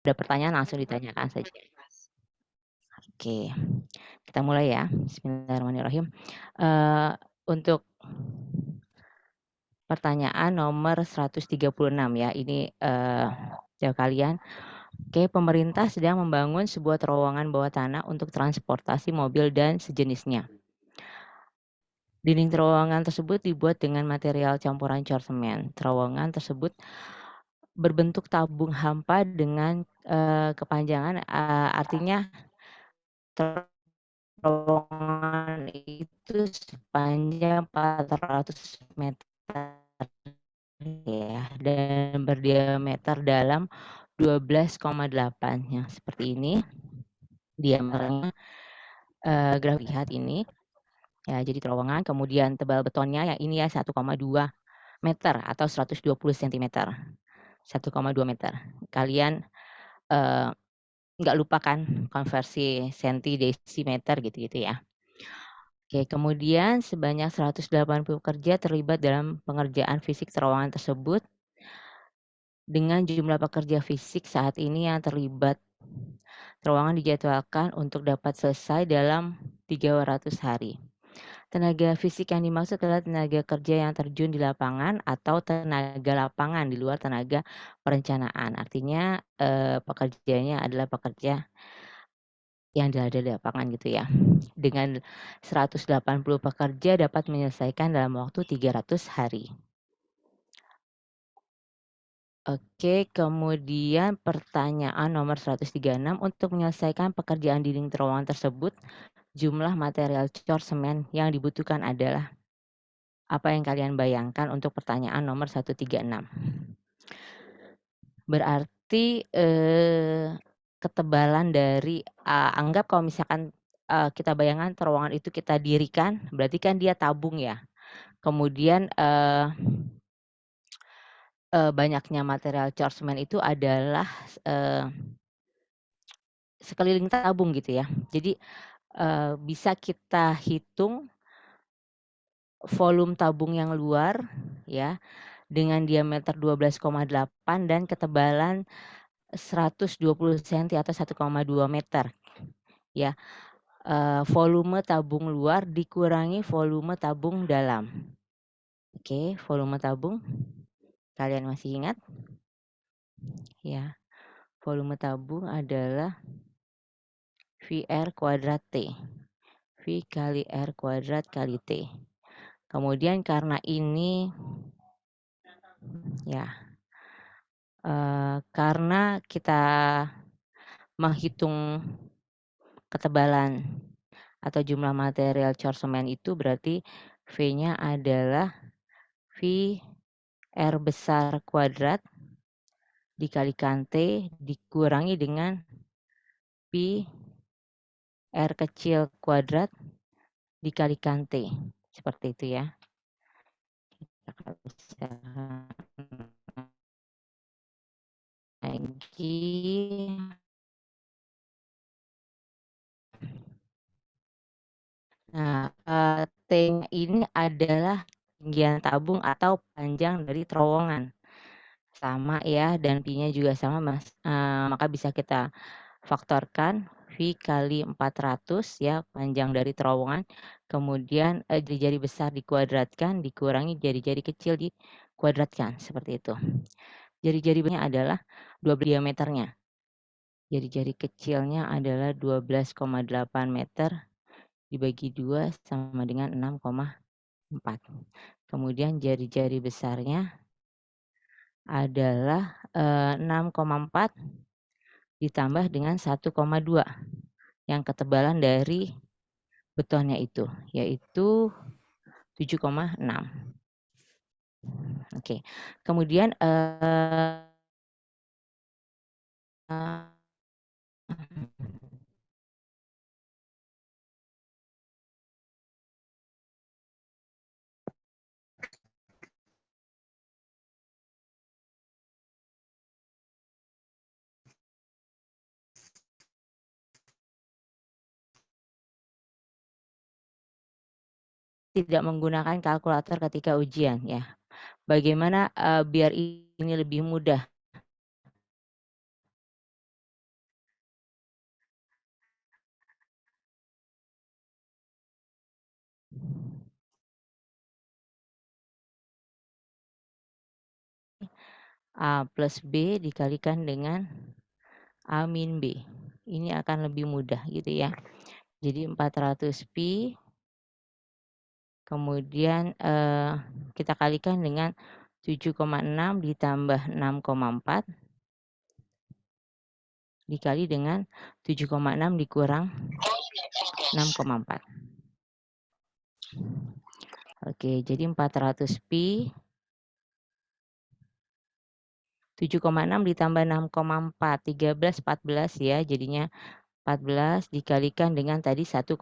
ada pertanyaan langsung ditanyakan saja. Oke, kita mulai ya. Bismillahirrahmanirrahim. Untuk pertanyaan nomor 136 ya, ini jawab kalian. Oke, pemerintah sedang membangun sebuah terowongan bawah tanah untuk transportasi mobil dan sejenisnya. Dinding terowongan tersebut dibuat dengan material campuran cor semen. Terowongan tersebut berbentuk tabung hampa dengan kepanjangan, artinya terowongan itu sepanjang 400 meter ya, dan berdiameter dalam 12,8 yang seperti ini diameternya. Grafik lihat ini ya, jadi terowongan, kemudian tebal betonnya yang ini ya 1,2 meter atau 120 cm. 1,2 meter. Kalian nggak lupakan konversi senti desimeter gitu-gitu ya. Oke, kemudian sebanyak 180 pekerja terlibat dalam pengerjaan fisik terowongan tersebut. Dengan jumlah pekerja fisik saat ini yang terlibat, terowongan dijadwalkan untuk dapat selesai dalam 300 hari. Tenaga fisik yang dimaksud adalah tenaga kerja yang terjun di lapangan atau tenaga lapangan di luar tenaga perencanaan. Artinya pekerjanya adalah pekerja yang ada di lapangan gitu ya. Dengan 180 pekerja dapat menyelesaikan dalam waktu 300 hari. Oke, kemudian pertanyaan nomor 136, untuk menyelesaikan pekerjaan dinding terowongan tersebut, jumlah material cor semen yang dibutuhkan adalah, apa yang kalian bayangkan untuk pertanyaan nomor 136? Berarti ketebalan dari anggap kalau misalkan kita bayangkan terowongan itu kita dirikan, berarti kan dia tabung ya. Kemudian banyaknya material cor semen itu adalah sekeliling tabung gitu ya. Jadi bisa kita hitung volume tabung yang luar ya, dengan diameter 12,8 dan ketebalan 120 cm atau 1,2 meter ya. Volume tabung luar dikurangi volume tabung dalam. Oke, volume tabung kalian masih ingat? Ya, volume tabung adalah VR kuadrat T. V kali R kuadrat kali T. Kemudian karena ini ya, karena kita menghitung ketebalan atau jumlah material cor semen itu, berarti V-nya adalah V R besar kuadrat dikalikan T dikurangi dengan Pi R kecil kuadrat dikalikan T. Seperti itu ya. Kita bisa lagi. Nah, T-nya ini adalah ketinggian tabung atau panjang dari terowongan. Sama ya, dan Pi-nya juga sama, Mas. Maka bisa kita faktorkan V kali 400 ya, panjang dari terowongan. Kemudian jari-jari besar dikuadratkan, dikurangi jari-jari kecil dikuadratkan, seperti itu. Jari-jarinya adalah 12 diameternya. Jari-jari kecilnya adalah 12,8 meter dibagi 2 sama dengan 6,4. Kemudian jari-jari besarnya adalah 6,4 ditambah dengan 1,2 yang ketebalan dari betonnya itu, yaitu 7,6. Oke. Kemudian tidak menggunakan kalkulator ketika ujian ya. Bagaimana biar ini lebih mudah? A plus B dikalikan dengan A min B. Ini akan lebih mudah gitu ya. Jadi 400 pi, kemudian kita kalikan dengan 7,6 ditambah 6,4 dikali dengan 7,6 dikurang 6,4. Oke, jadi 400 pi 7,6 ditambah 6,4, 13, 14 ya, jadinya 14 dikalikan dengan tadi 1,2.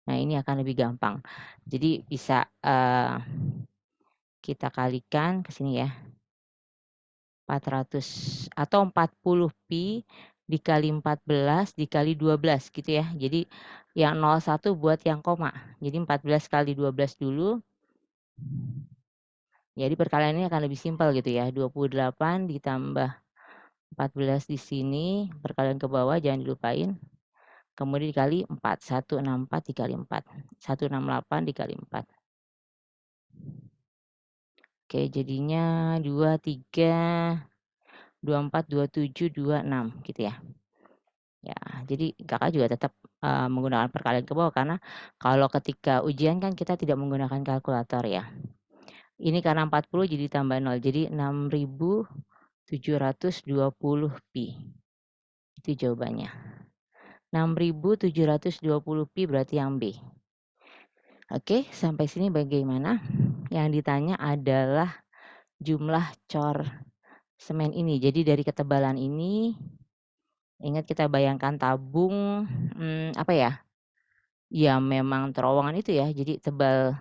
Nah, ini akan lebih gampang. Jadi bisa kita kalikan ke sini ya. 400 atau 40 pi dikali 14 dikali 12 gitu ya. Jadi yang 01 buat yang koma. Jadi 14 kali 12 dulu. Jadi perkalian ini akan lebih simpel gitu ya. 28 ditambah 14 di sini, perkalian ke bawah jangan dilupain. Kemudian dikali 4, 164 dikali 4, 168 dikali 4. Oke, jadinya 23, 24, 27, 26 gitu ya. Ya, jadi Kakak juga tetap menggunakan perkalian ke bawah karena kalau ketika ujian kan kita tidak menggunakan kalkulator ya. Ini karena 40 jadi tambah 0, jadi 6.720 pi. Itu jawabannya. 6.720 pi berarti yang B. Oke, sampai sini bagaimana? Yang ditanya adalah jumlah cor semen ini. Jadi dari ketebalan ini, ingat kita bayangkan tabung, apa ya? Ya memang terowongan itu ya, jadi tebal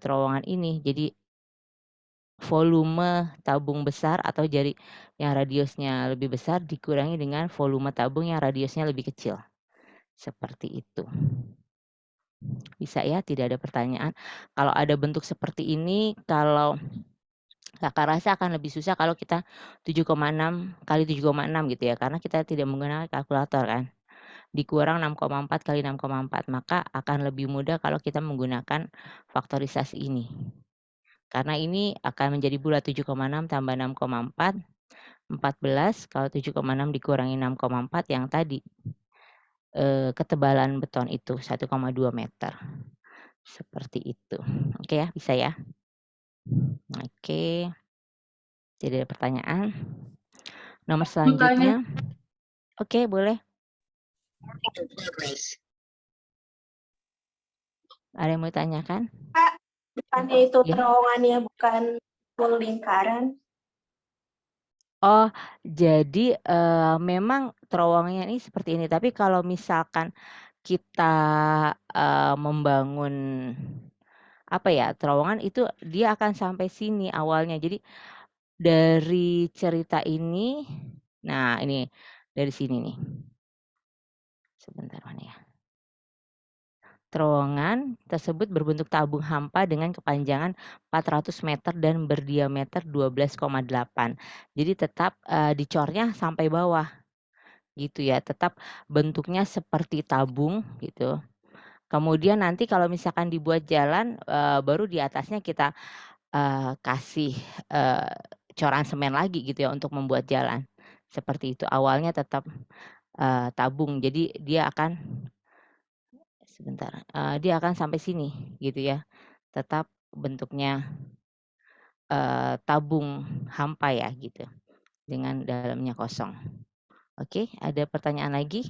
terowongan ini. Jadi volume tabung besar atau jari yang radiusnya lebih besar dikurangi dengan volume tabung yang radiusnya lebih kecil. Seperti itu. Bisa ya, tidak ada pertanyaan. Kalau ada bentuk seperti ini, kalau Kakak rasa akan lebih susah kalau kita 7,6 kali 7,6 gitu ya, karena kita tidak menggunakan kalkulator kan. Dikurang 6,4 kali 6,4, maka akan lebih mudah kalau kita menggunakan faktorisasi ini. Karena ini akan menjadi bulat 7,6 tambah 6,4, 14, kalau 7,6 dikurangi 6,4 yang tadi, ketebalan beton itu 1,2 meter. Seperti itu. Oke ya, bisa ya? Oke. Tidak ada pertanyaan. Nomor selanjutnya. Oke, boleh. Ada yang mau ditanyakan? Kak, depannya itu Ya. terowongannya bukan full lingkaran. Oh, jadi memang terowongannya ini seperti ini. Tapi kalau misalkan kita membangun apa ya, terowongan itu dia akan sampai sini awalnya. Jadi dari cerita ini, nah ini dari sini nih. Sebentar mana ya. Terowongan tersebut berbentuk tabung hampa dengan kepanjangan 400 meter dan berdiameter 12,8. Jadi tetap dicornya sampai bawah gitu ya. Tetap bentuknya seperti tabung gitu. Kemudian nanti kalau misalkan dibuat jalan baru di atasnya kita kasih coran semen lagi gitu ya untuk membuat jalan. Seperti itu. Awalnya tetap tabung. Jadi dia akan sebentar, dia akan sampai sini gitu ya. Tetap bentuknya tabung hampa ya gitu, dengan dalamnya kosong. Oke, ada pertanyaan lagi?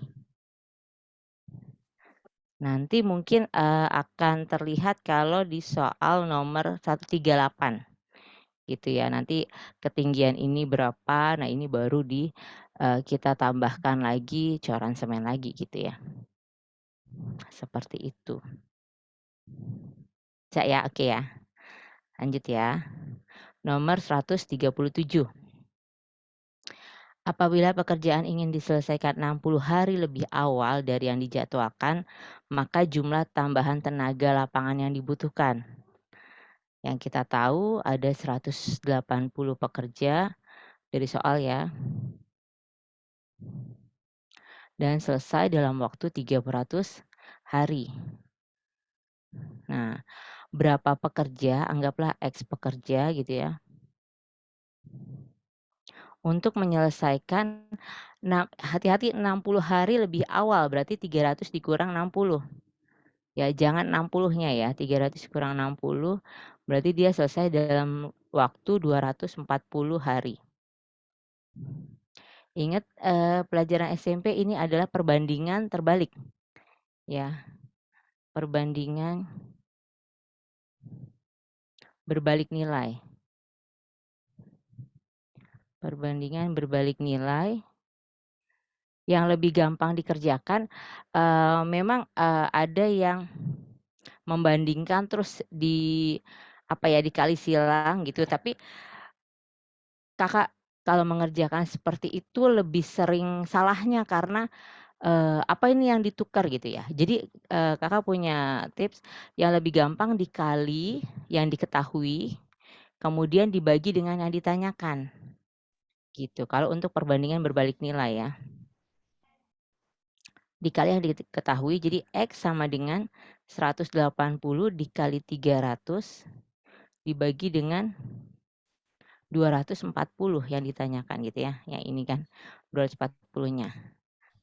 Nanti mungkin akan terlihat kalau di soal nomor 138 gitu ya. Nanti ketinggian ini berapa, nah ini baru kita tambahkan lagi coran semen lagi gitu ya. Seperti itu. Bisa ya? Oke ya. Lanjut ya. Nomor 137. Apabila pekerjaan ingin diselesaikan 60 hari lebih awal dari yang dijadwalkan, maka jumlah tambahan tenaga lapangan yang dibutuhkan. Yang kita tahu ada 180 pekerja dari soal ya. Dan selesai dalam waktu 300 hari. Nah, berapa pekerja, anggaplah X pekerja gitu ya, untuk menyelesaikan hati-hati 60 hari lebih awal, berarti 300 dikurang 60. Ya jangan 60-nya ya, 300 kurang 60, berarti dia selesai dalam waktu 240 hari. Ingat, pelajaran SMP ini adalah perbandingan terbalik, ya, perbandingan berbalik nilai. Perbandingan berbalik nilai yang lebih gampang dikerjakan, memang, ada yang membandingkan terus dikali silang gitu, tapi Kakak kalau mengerjakan seperti itu lebih sering salahnya karena, apa ini yang ditukar gitu ya. Jadi, Kakak punya tips yang lebih gampang dikali yang diketahui, kemudian dibagi dengan yang ditanyakan, gitu. Kalau untuk perbandingan berbalik nilai ya. Dikali yang diketahui, jadi X sama dengan 180 dikali 300 dibagi dengan 240 yang ditanyakan gitu ya, yang ini kan 240-nya,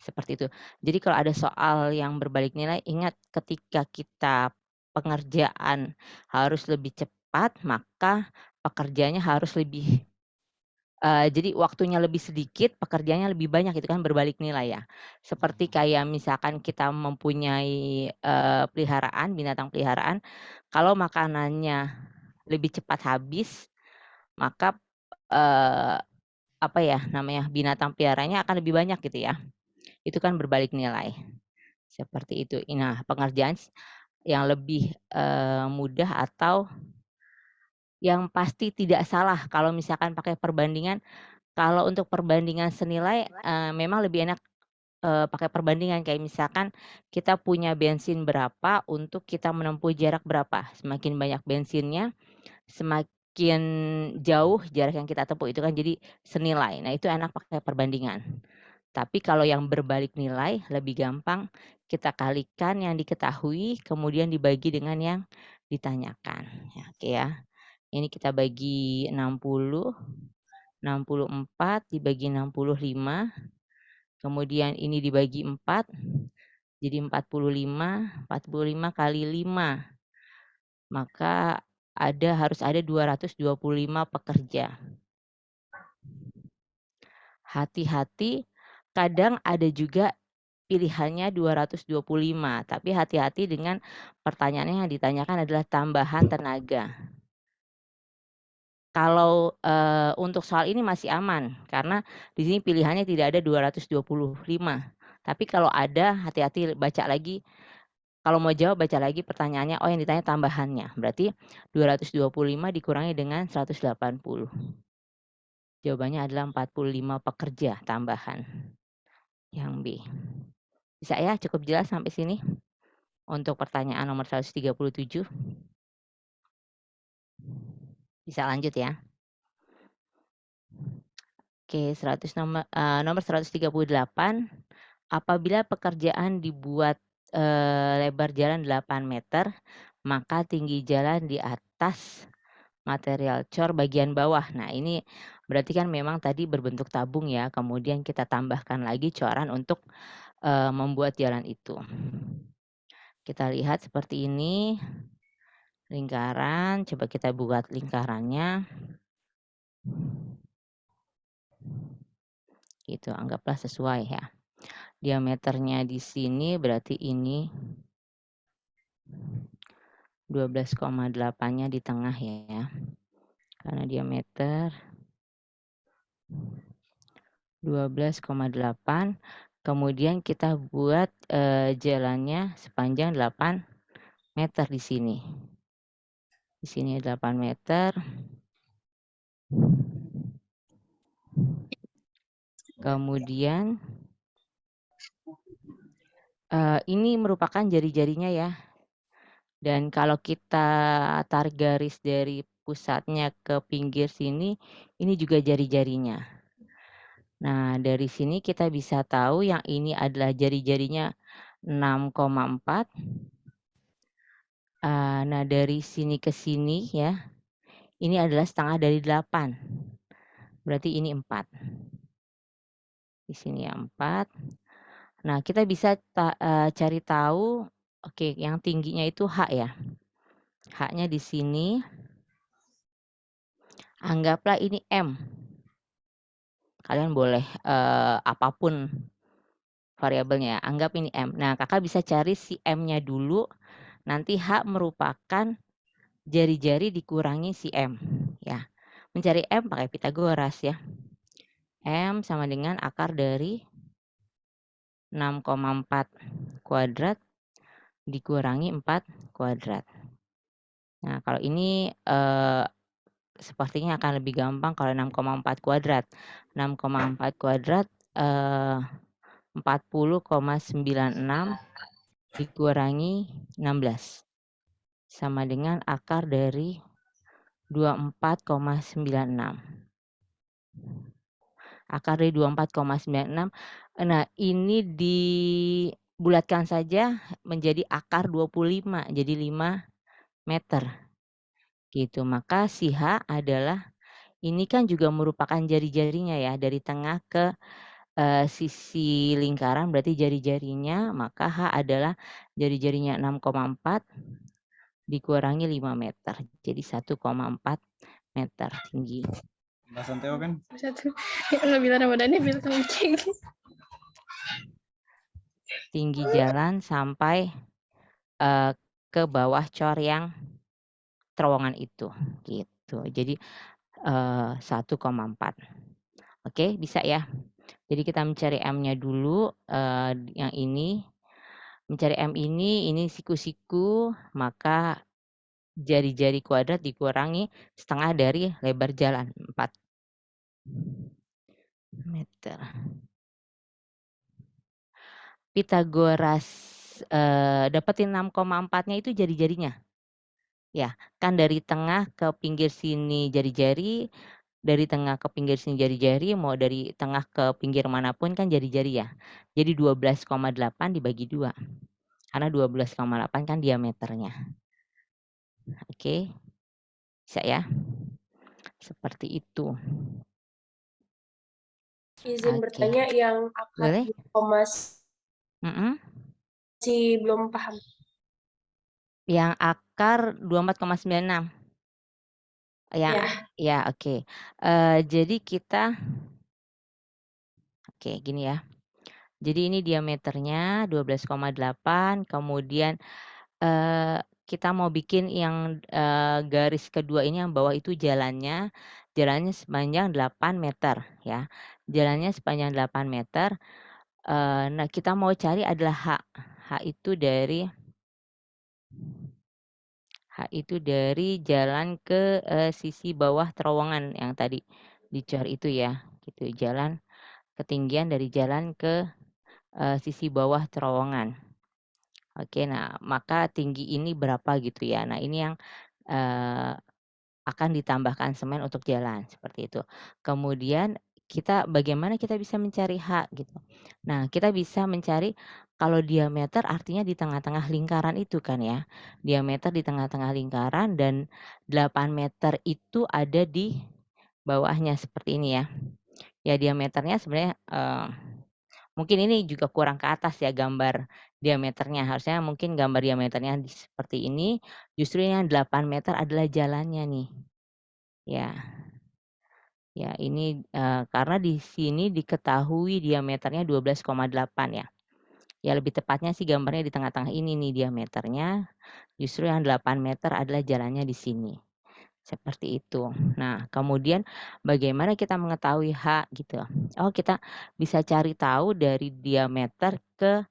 seperti itu. Jadi kalau ada soal yang berbalik nilai, ingat ketika kita pengerjaan harus lebih cepat, maka pekerjaannya harus lebih jadi waktunya lebih sedikit, pekerjaannya lebih banyak gitu kan, berbalik nilai ya. Seperti kayak misalkan kita mempunyai, peliharaan, binatang peliharaan, kalau makanannya lebih cepat habis, maka, eee, apa ya namanya, binatang peliharaannya akan lebih banyak gitu ya. Itu kan berbalik nilai, seperti itu. Nah, pengerjaan yang lebih, mudah atau yang pasti tidak salah kalau misalkan pakai perbandingan. Kalau untuk perbandingan senilai, memang lebih enak, pakai perbandingan kayak misalkan kita punya bensin berapa untuk kita menempuh jarak berapa, semakin banyak bensinnya, semakin jauh jarak yang kita tempuh, itu kan jadi senilai. Nah itu enak pakai perbandingan. Tapi kalau yang berbalik nilai lebih gampang kita kalikan yang diketahui kemudian dibagi dengan yang ditanyakan, ya oke ya. Ini kita bagi 60. 64 dibagi 65, kemudian ini dibagi 4, jadi 45 kali 5, maka harus ada 225 pekerja. Hati-hati, kadang ada juga pilihannya 225, tapi hati-hati dengan pertanyaannya yang ditanyakan adalah tambahan tenaga. Kalau, untuk soal ini masih aman, karena di sini pilihannya tidak ada 225. Tapi kalau ada, hati-hati baca lagi, kalau mau jawab baca lagi pertanyaannya, oh yang ditanya tambahannya, berarti 225 dikurangi dengan 180. Jawabannya adalah 45 pekerja tambahan, yang B. Bisa ya, cukup jelas sampai sini untuk pertanyaan nomor 137? Bisa lanjut ya. Oke, nomor 138, apabila pekerjaan dibuat, lebar jalan 8 meter, maka tinggi jalan di atas material cor bagian bawah. Nah, ini berarti kan memang tadi berbentuk tabung ya, kemudian kita tambahkan lagi coran untuk, membuat jalan itu. Kita lihat seperti ini, lingkaran, coba kita buat lingkarannya. Gitu, anggaplah sesuai ya. Diameternya di sini berarti ini 12,8-nya di tengah ya. Karena diameter 12,8, kemudian kita buat, jalannya sepanjang 8 meter di sini. Di sini 8 meter. Kemudian, ini merupakan jari-jarinya ya. Dan kalau kita tarik garis dari pusatnya ke pinggir sini, ini juga jari-jarinya. Nah, dari sini kita bisa tahu yang ini adalah jari-jarinya 6,4, Nah dari sini ke sini ya, ini adalah setengah dari 8. Berarti ini 4. Di sini ya 4. Nah kita bisa cari tahu, oke yang tingginya itu H ya. H-nya di sini, anggaplah ini M. Kalian boleh apapun variabelnya, anggap ini M. Nah kakak bisa cari si M-nya dulu, nanti H merupakan jari-jari dikurangi si M. Ya, mencari M pakai Pitagoras ya. M sama dengan akar dari 6,4 kuadrat dikurangi 4 kuadrat. Nah kalau ini sepertinya akan lebih gampang kalau 6,4 kuadrat. 6,4 kuadrat 40,96 dikurangi 16 sama dengan akar dari 24,96. Akar dari 24,96. Nah, ini dibulatkan saja menjadi akar 25, jadi 5 meter. Gitu. Maka si H adalah, ini kan juga merupakan jari-jarinya ya, dari tengah ke sisi lingkaran berarti jari-jarinya, maka H adalah jari-jarinya 6,4 dikurangi 5 meter. Jadi 1,4 meter tinggi. Bahasan Theo kan? Satu. Nggak bilang Ramadannya bilang sama ceng. Tinggi jalan sampai ke bawah cor yang terowongan itu, gitu. Jadi 1,4. Oke, bisa ya. Jadi kita mencari M-nya dulu, yang ini. Mencari M ini siku-siku, maka jari-jari kuadrat dikurangi setengah dari lebar jalan, 4 meter. Pitagoras dapetin 6,4-nya itu jari-jarinya. Ya, kan dari tengah ke pinggir sini jari-jari, dari tengah ke pinggir sini jari-jari, mau dari tengah ke pinggir manapun kan jari-jari ya. Jadi 12,8 dibagi 2. Karena 12,8 kan diameternya. Oke. Bisa ya? Seperti itu. Izin Oke. bertanya yang akar Boleh? 2, masih belum paham. Yang akar 24,96. Yang Ya. ya oke. Jadi kita oke gini ya. Jadi ini diameternya 12,8, kemudian kita mau bikin yang garis kedua ini yang bawah itu jalannya sepanjang 8 meter ya. Jalannya sepanjang 8 meter. Nah kita mau cari adalah H. H itu dari jalan ke sisi bawah terowongan yang tadi dicor itu ya, gitu. Jalan ketinggian dari jalan ke sisi bawah terowongan. Oke, nah maka tinggi ini berapa gitu ya. Nah ini yang akan ditambahkan semen untuk jalan, seperti itu. Kemudian bagaimana kita bisa mencari H gitu. Nah kita bisa mencari kalau diameter artinya di tengah-tengah lingkaran itu kan ya. Diameter di tengah-tengah lingkaran dan 8 meter itu ada di bawahnya seperti ini ya. Ya diameternya sebenarnya mungkin ini juga kurang ke atas ya gambar diameternya, harusnya mungkin gambar diameternya seperti ini, justru yang 8 meter adalah jalannya nih. Ya. Ya ini, karena di sini diketahui diameternya 12,8 ya. Ya lebih tepatnya sih gambarnya di tengah-tengah ini nih diameternya, justru yang 8 meter adalah jalannya di sini. Seperti itu. Nah, kemudian bagaimana kita mengetahui H gitu? Oh, kita bisa cari tahu dari diameter ke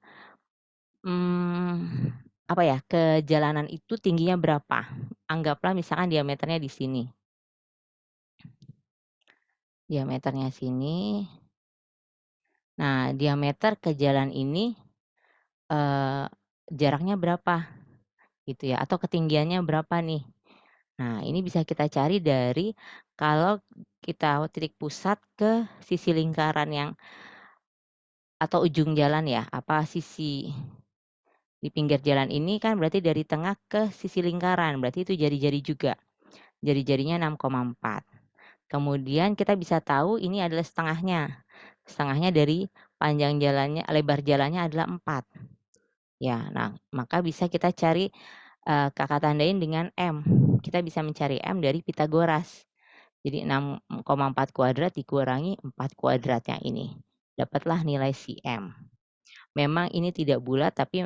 apa ya, ke jalanan itu tingginya berapa. Anggaplah misalkan diameternya di sini. Diameternya sini. Nah, diameter ke jalan ini jaraknya berapa gitu ya, atau ketinggiannya berapa nih. Nah, ini bisa kita cari dari kalau kita titik pusat ke sisi lingkaran yang atau ujung jalan ya, apa sisi Di pinggir jalan ini kan berarti dari tengah ke sisi lingkaran, berarti itu jari-jari juga. Jari-jarinya 6,4. Kemudian kita bisa tahu ini adalah setengahnya. Setengahnya dari panjang jalannya, lebar jalannya adalah 4. Ya, nah maka bisa kita cari, Kakak tandain dengan M. Kita bisa mencari M dari Pitagoras. Jadi 6,4 kuadrat dikurangi 4 kuadratnya ini. Dapatlah nilai si M. Memang ini tidak bulat tapi,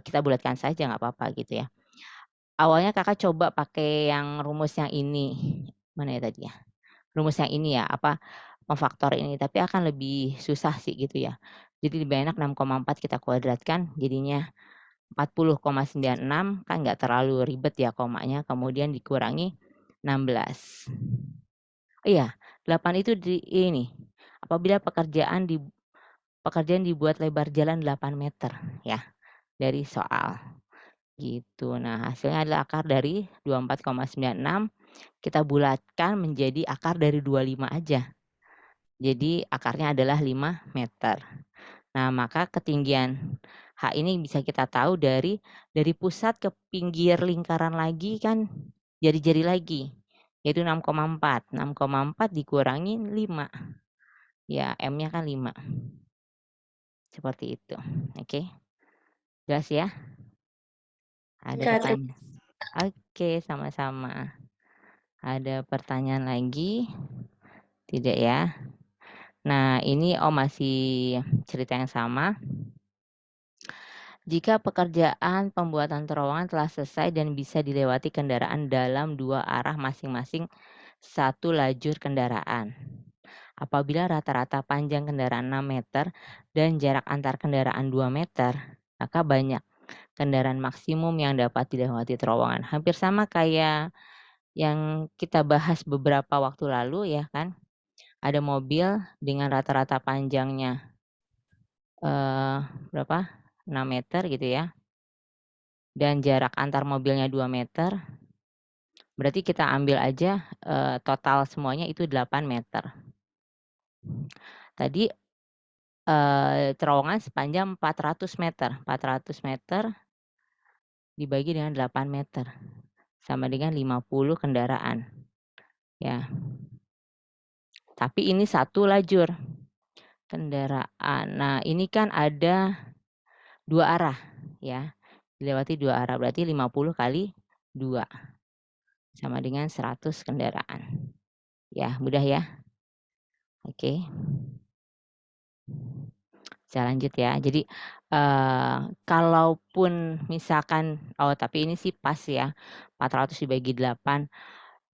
kita bulatkan saja nggak apa-apa gitu ya. Awalnya Kakak coba pakai yang rumus yang ini, mana ya tadi ya? Rumus yang ini ya, apa, memfaktor ini, tapi akan lebih susah sih gitu ya. Jadi lebih enak 6,4 kita kuadratkan jadinya 40,96 kan nggak terlalu ribet ya komanya, kemudian dikurangi 16. Iya, 8 itu di ini, apabila pekerjaan dibuat lebar jalan 8 meter ya, dari soal, gitu. Nah, hasilnya adalah akar dari 24,96 kita bulatkan menjadi akar dari 25 aja. Jadi akarnya adalah 5 meter. Nah, maka ketinggian H ini bisa kita tahu dari pusat ke pinggir lingkaran lagi kan jari-jari lagi, yaitu 6,4. 6,4 dikurangi 5, ya M-nya kan 5. Seperti itu, oke. Jelas ya? Ada Kak, pertanyaan? Oke, sama-sama. Ada pertanyaan lagi? Tidak ya? Nah, ini masih cerita yang sama. Jika pekerjaan pembuatan terowongan telah selesai dan bisa dilewati kendaraan dalam 2 arah masing-masing 1 lajur kendaraan. Apabila rata-rata panjang kendaraan 6 meter dan jarak antar kendaraan 2 meter, maka banyak kendaraan maksimum yang dapat dilewati terowongan. Hampir sama kayak yang kita bahas beberapa waktu lalu ya kan. Ada mobil dengan rata-rata panjangnya, berapa, 6 meter gitu ya, dan jarak antar mobilnya 2 meter, berarti kita ambil aja, total semuanya itu 8 meter. Tadi, terowongan sepanjang 400 meter, 400 meter dibagi dengan 8 meter, sama dengan 50 kendaraan, ya. Tapi ini 1 lajur kendaraan. Nah, ini kan ada 2 arah ya, dilewati 2 arah, berarti 50 kali 2, sama dengan 100 kendaraan. Ya, mudah ya? Oke. Saya lanjut ya. Jadi, kalaupun misalkan tapi ini sih pas ya, 400 dibagi 8,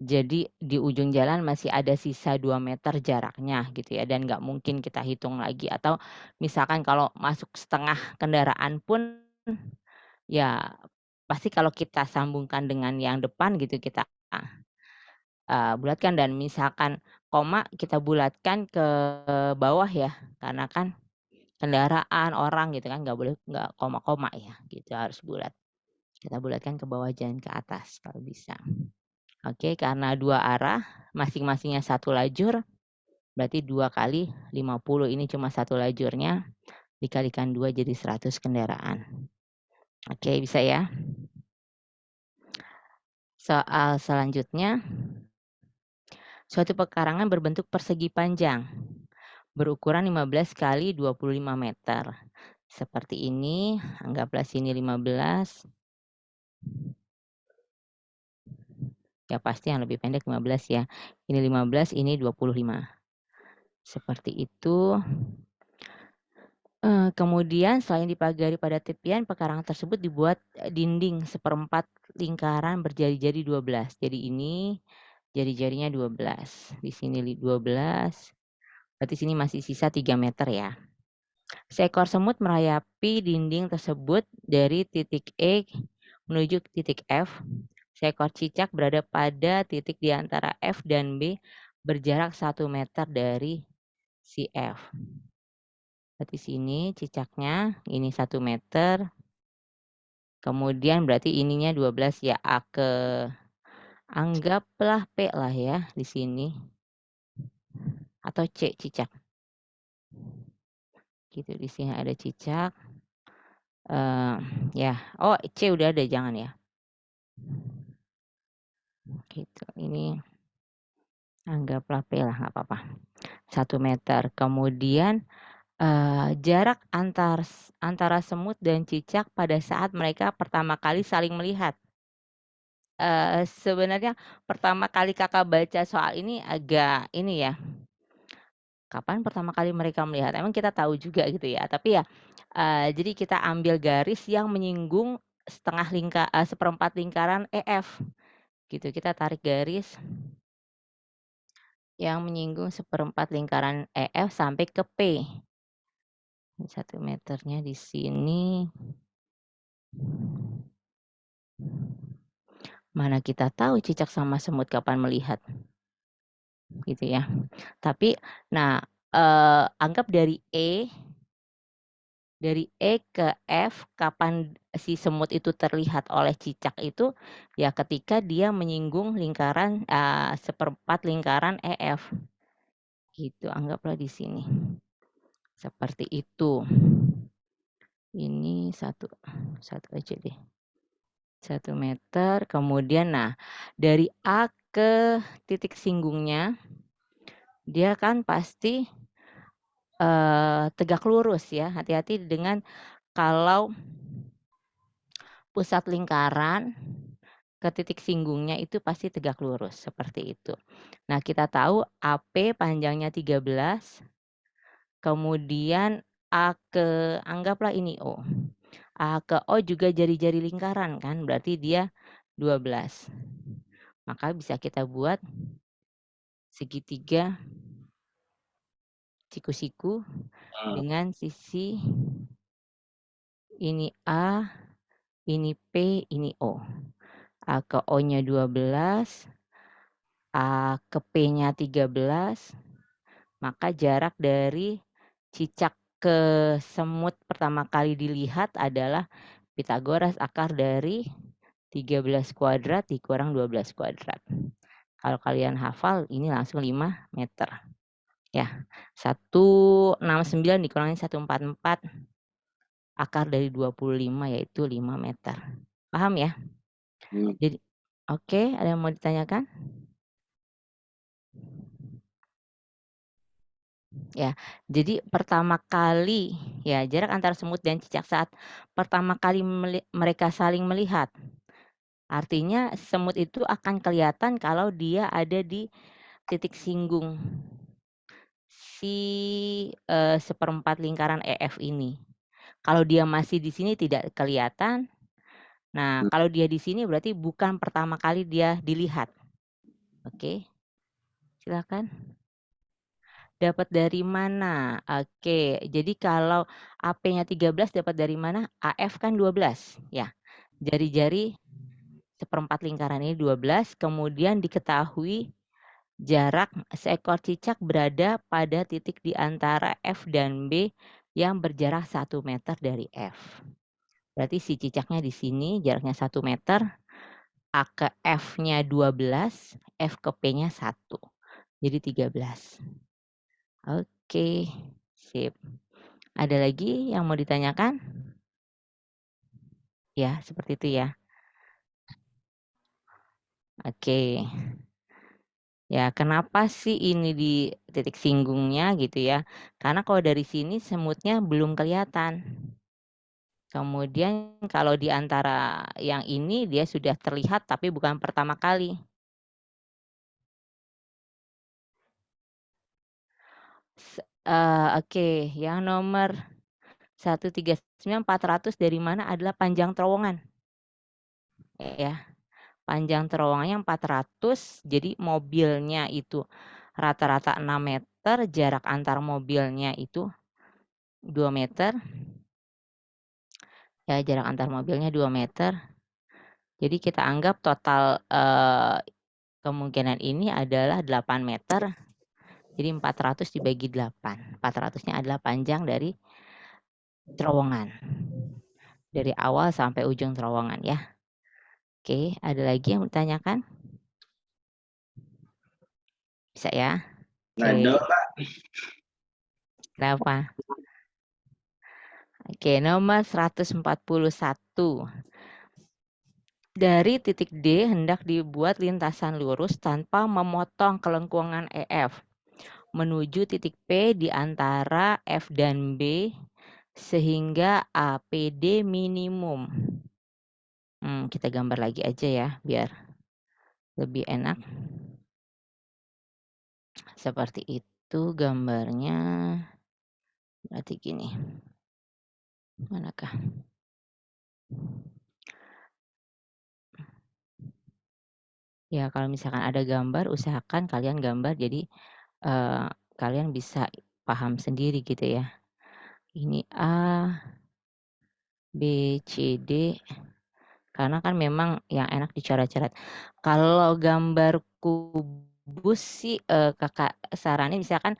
jadi di ujung jalan masih ada sisa 2 meter jaraknya gitu ya, dan nggak mungkin kita hitung lagi, atau misalkan kalau masuk setengah kendaraan pun, ya pasti kalau kita sambungkan dengan yang depan gitu kita, bulatkan, dan misalkan koma kita bulatkan ke bawah ya, karena kan kendaraan, orang gitu kan nggak koma-koma ya gitu, harus bulat. Kita bulatkan ke bawah jangan ke atas kalau bisa. Oke, karena 2 arah, masing-masingnya 1 lajur, berarti 2 kali 50, ini cuma 1 lajurnya, dikalikan 2 jadi 100 kendaraan. Oke, bisa ya? Soal selanjutnya, suatu pekarangan berbentuk persegi panjang, berukuran 15 kali 25 meter. Seperti ini, anggaplah sini 15. Ya pasti yang lebih pendek 15 ya. Ini 15, ini 25. Seperti itu. Kemudian selain dipagari pada tepian, pekarangan tersebut dibuat, dinding 1/4 lingkaran berjari-jari 12. Jadi ini jari-jarinya 12. Di sini 12, berarti sini masih sisa 3 meter ya. Seekor semut merayapi dinding tersebut dari titik E menuju titik F. Seekor cicak berada pada titik di antara F dan B berjarak 1 meter dari si F. Berarti sini cicaknya, ini 1 meter. Kemudian berarti ininya 12 ya, anggaplah P lah ya di sini. Atau C cicak. Gitu, di sini ada cicak. Ya, oh C udah ada, jangan ya. Gitu, ini anggaplah P lah, nggak apa-apa. 1 meter. Kemudian, jarak antara semut dan cicak pada saat mereka pertama kali saling melihat. Sebenarnya pertama kali Kakak baca soal ini agak ini ya, kapan pertama kali mereka melihat? Emang kita tahu juga gitu ya, tapi ya, jadi kita ambil garis yang menyinggung seperempat lingkaran EF, gitu. Kita tarik garis yang menyinggung seperempat lingkaran EF sampai ke P. 1 meternya di sini. Mana kita tahu cicak sama semut kapan melihat, gitu ya. Tapi, nah, anggap dari E ke F kapan si semut itu terlihat oleh cicak itu, ya ketika dia menyinggung lingkaran, seperempat lingkaran EF. Gitu, anggaplah di sini. Seperti itu. Ini satu aja deh. 1 meter, kemudian nah, dari A ke titik singgungnya, dia kan pasti, tegak lurus ya, hati-hati dengan kalau pusat lingkaran ke titik singgungnya itu pasti tegak lurus, seperti itu. Nah, kita tahu AP panjangnya 13, kemudian anggaplah ini O. A ke O juga jari-jari lingkaran kan, berarti dia 12. Maka bisa kita buat segitiga siku-siku dengan sisi ini A, ini P, ini O. A ke O-nya 12, A ke P-nya 13, maka jarak dari cicak ke semut pertama kali dilihat adalah Pitagoras akar dari 13 kuadrat dikurang 12 kuadrat. Kalau kalian hafal ini langsung 5 meter. Ya, 169 dikurangi 144 akar dari 25 yaitu 5 meter. Paham ya? Jadi oke, ada yang mau ditanyakan? Ya, jadi pertama kali ya jarak antara semut dan cicak saat pertama kali mereka saling melihat. Artinya semut itu akan kelihatan kalau dia ada di titik singgung si, seperempat lingkaran EF ini. Kalau dia masih di sini tidak kelihatan. Nah, kalau dia di sini berarti bukan pertama kali dia dilihat. Oke, silakan. Dapat dari mana? Oke, jadi kalau AP-nya 13 dapat dari mana? AF kan 12, ya. Jari-jari seperempat lingkaran ini 12, kemudian diketahui jarak seekor cicak berada pada titik di antara F dan B yang berjarak 1 meter dari F. Berarti si cicaknya di sini jaraknya 1 meter, A ke F-nya 12, F ke P-nya 1. Jadi 13. Oke, sip. Ada lagi yang mau ditanyakan? Ya, seperti itu ya. Oke. Ya, kenapa sih ini di titik singgungnya gitu ya? Karena kalau dari sini semutnya belum kelihatan. Kemudian kalau di antara yang ini dia sudah terlihat tapi bukan pertama kali. Oke, yang nomor 139 400 dari mana adalah panjang terowongan. Ya, panjang terowongannya 400, jadi mobilnya itu rata-rata 6 meter, jarak antar mobilnya itu 2 meter. Ya, jarak antar mobilnya 2 meter. Jadi kita anggap total, kemungkinan ini adalah 8 meter. Jadi 400 dibagi 8. 400-nya adalah panjang dari terowongan. Dari awal sampai ujung terowongan ya. Oke, ada lagi yang ditanyakan? Bisa ya? Oke. Kenapa? Oke, nomor 141. Dari titik D hendak dibuat lintasan lurus tanpa memotong kelengkungan EF menuju titik P di antara F dan B sehingga APD minimum. Kita gambar lagi aja ya biar lebih enak. Seperti itu gambarnya. Berarti gini. Manakah? Ya kalau misalkan ada gambar usahakan kalian gambar jadi kalian bisa paham sendiri gitu ya. Ini A, B, C, D. Karena kan memang yang enak dicoret-coret. Kalau gambar kubus sih Kakak saranin misalkan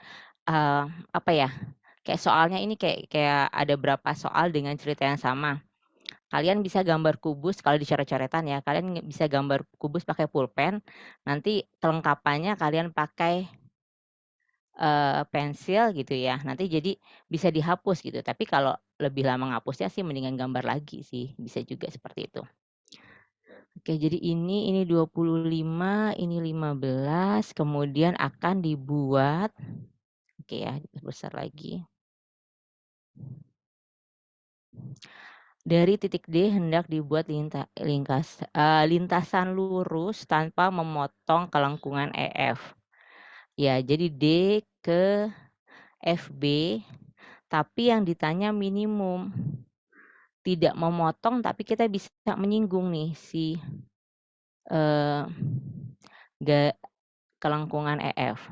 apa ya? Kayak soalnya ini kayak ada berapa soal dengan cerita yang sama. Kalian bisa gambar kubus kalau dicoret-coretan ya, kalian bisa gambar kubus pakai pulpen, nanti kelengkapannya kalian pakai pensil gitu ya, nanti jadi bisa dihapus gitu. Tapi kalau lebih lama ngapusnya sih mendingan gambar lagi sih, bisa juga seperti itu. Oke, jadi ini 25, ini 15, kemudian akan dibuat oke ya, besar lagi. Dari titik D hendak dibuat lintasan lurus tanpa memotong kelengkungan EF. Ya, jadi D ke FB, tapi yang ditanya minimum. Tidak memotong, tapi kita bisa menyinggung nih si kelengkungan EF.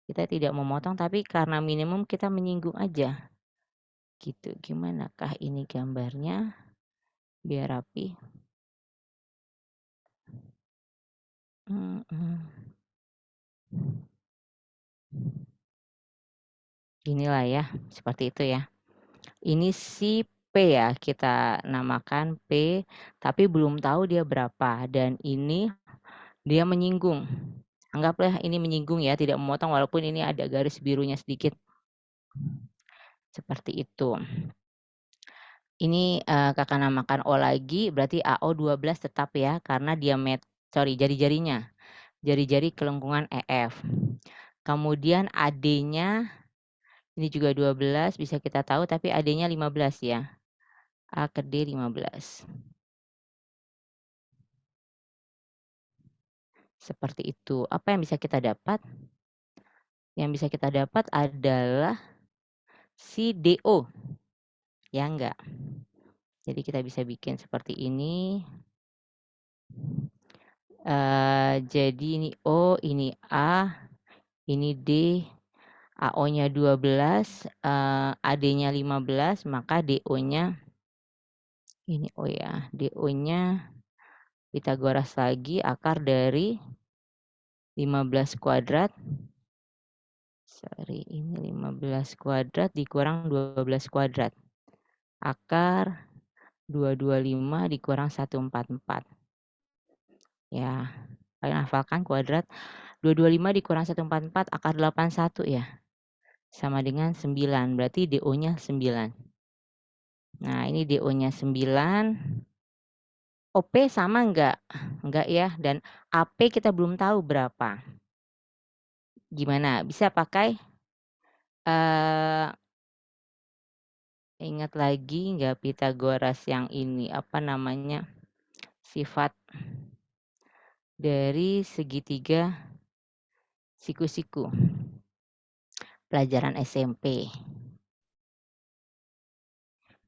Kita tidak memotong, tapi karena minimum kita menyinggung aja. Gitu, gimanakah ini gambarnya? Biar rapi. Inilah ya, seperti itu ya. Ini si P ya, kita namakan P, tapi belum tahu dia berapa. Dan ini dia menyinggung. Anggaplah ini menyinggung ya, tidak memotong walaupun ini ada garis birunya sedikit. Seperti itu. Ini Kakak namakan O lagi, berarti AO 12 tetap ya, karena jari-jarinya. Jari-jari kelengkungan EF. Kemudian AD-nya ini juga 12 bisa kita tahu, tapi AD-nya 15 ya. A ke D 15. Seperti itu. Apa yang bisa kita dapat? Yang bisa kita dapat adalah si DO. Ya enggak? Jadi kita bisa bikin seperti ini. Jadi ini O, ini A, ini D, AO-nya 12, AD-nya 15, maka DO-nya ini O ya, DO-nya Pitagoras lagi akar dari 15 kuadrat. Ini 15 kuadrat dikurang 12 kuadrat. Akar 225 dikurang 144. Ya, kalian hafalkan kuadrat 225 dikurang 144 akar 81 ya. Sama dengan 9, berarti DO-nya 9. Nah, ini DO-nya 9. OP sama enggak? Enggak ya, dan AP kita belum tahu berapa. Gimana? Bisa pakai ingat lagi enggak Pitagoras yang ini, apa namanya, sifat dari segitiga siku-siku. Pelajaran SMP.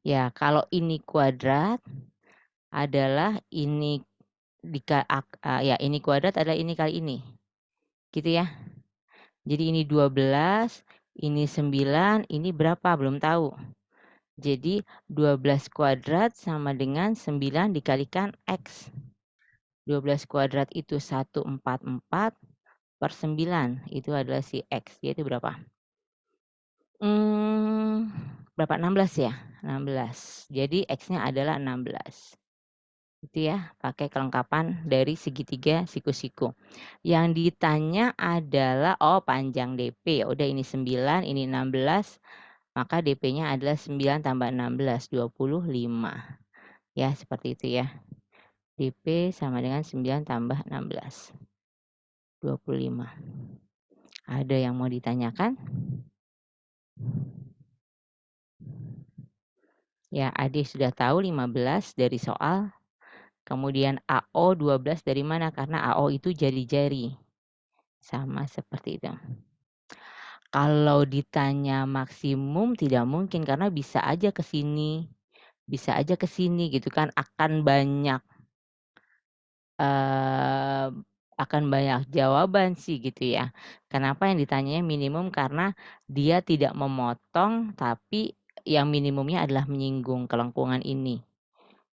Ya, kalau ini kuadrat adalah ini ini kuadrat adalah ini kali ini. Gitu ya. Jadi ini 12, ini 9, ini berapa? Belum tahu. Jadi 12 kuadrat sama dengan 9 dikalikan X. 12 kuadrat itu 144 per 9. Itu adalah si X. Yaitu berapa? Berapa? 16 ya? 16. Jadi X-nya adalah 16. Itu ya, pakai kelengkapan dari segitiga siku-siku. Yang ditanya adalah panjang DP. Ya udah ini 9, ini 16, maka DP-nya adalah 9 tambah 16, 25. Ya, seperti itu ya. DP sama dengan 9 tambah 16, 25. Ada yang mau ditanyakan? Ya, Ade sudah tahu 15 dari soal. Kemudian AO 12 dari mana? Karena AO itu jari-jari. Sama seperti itu. Kalau ditanya maksimum tidak mungkin karena bisa aja ke sini, bisa aja ke sini gitu kan, akan banyak jawaban sih gitu ya. Kenapa yang ditanyanya minimum? Karena dia tidak memotong, tapi yang minimumnya adalah menyinggung kelengkungan ini.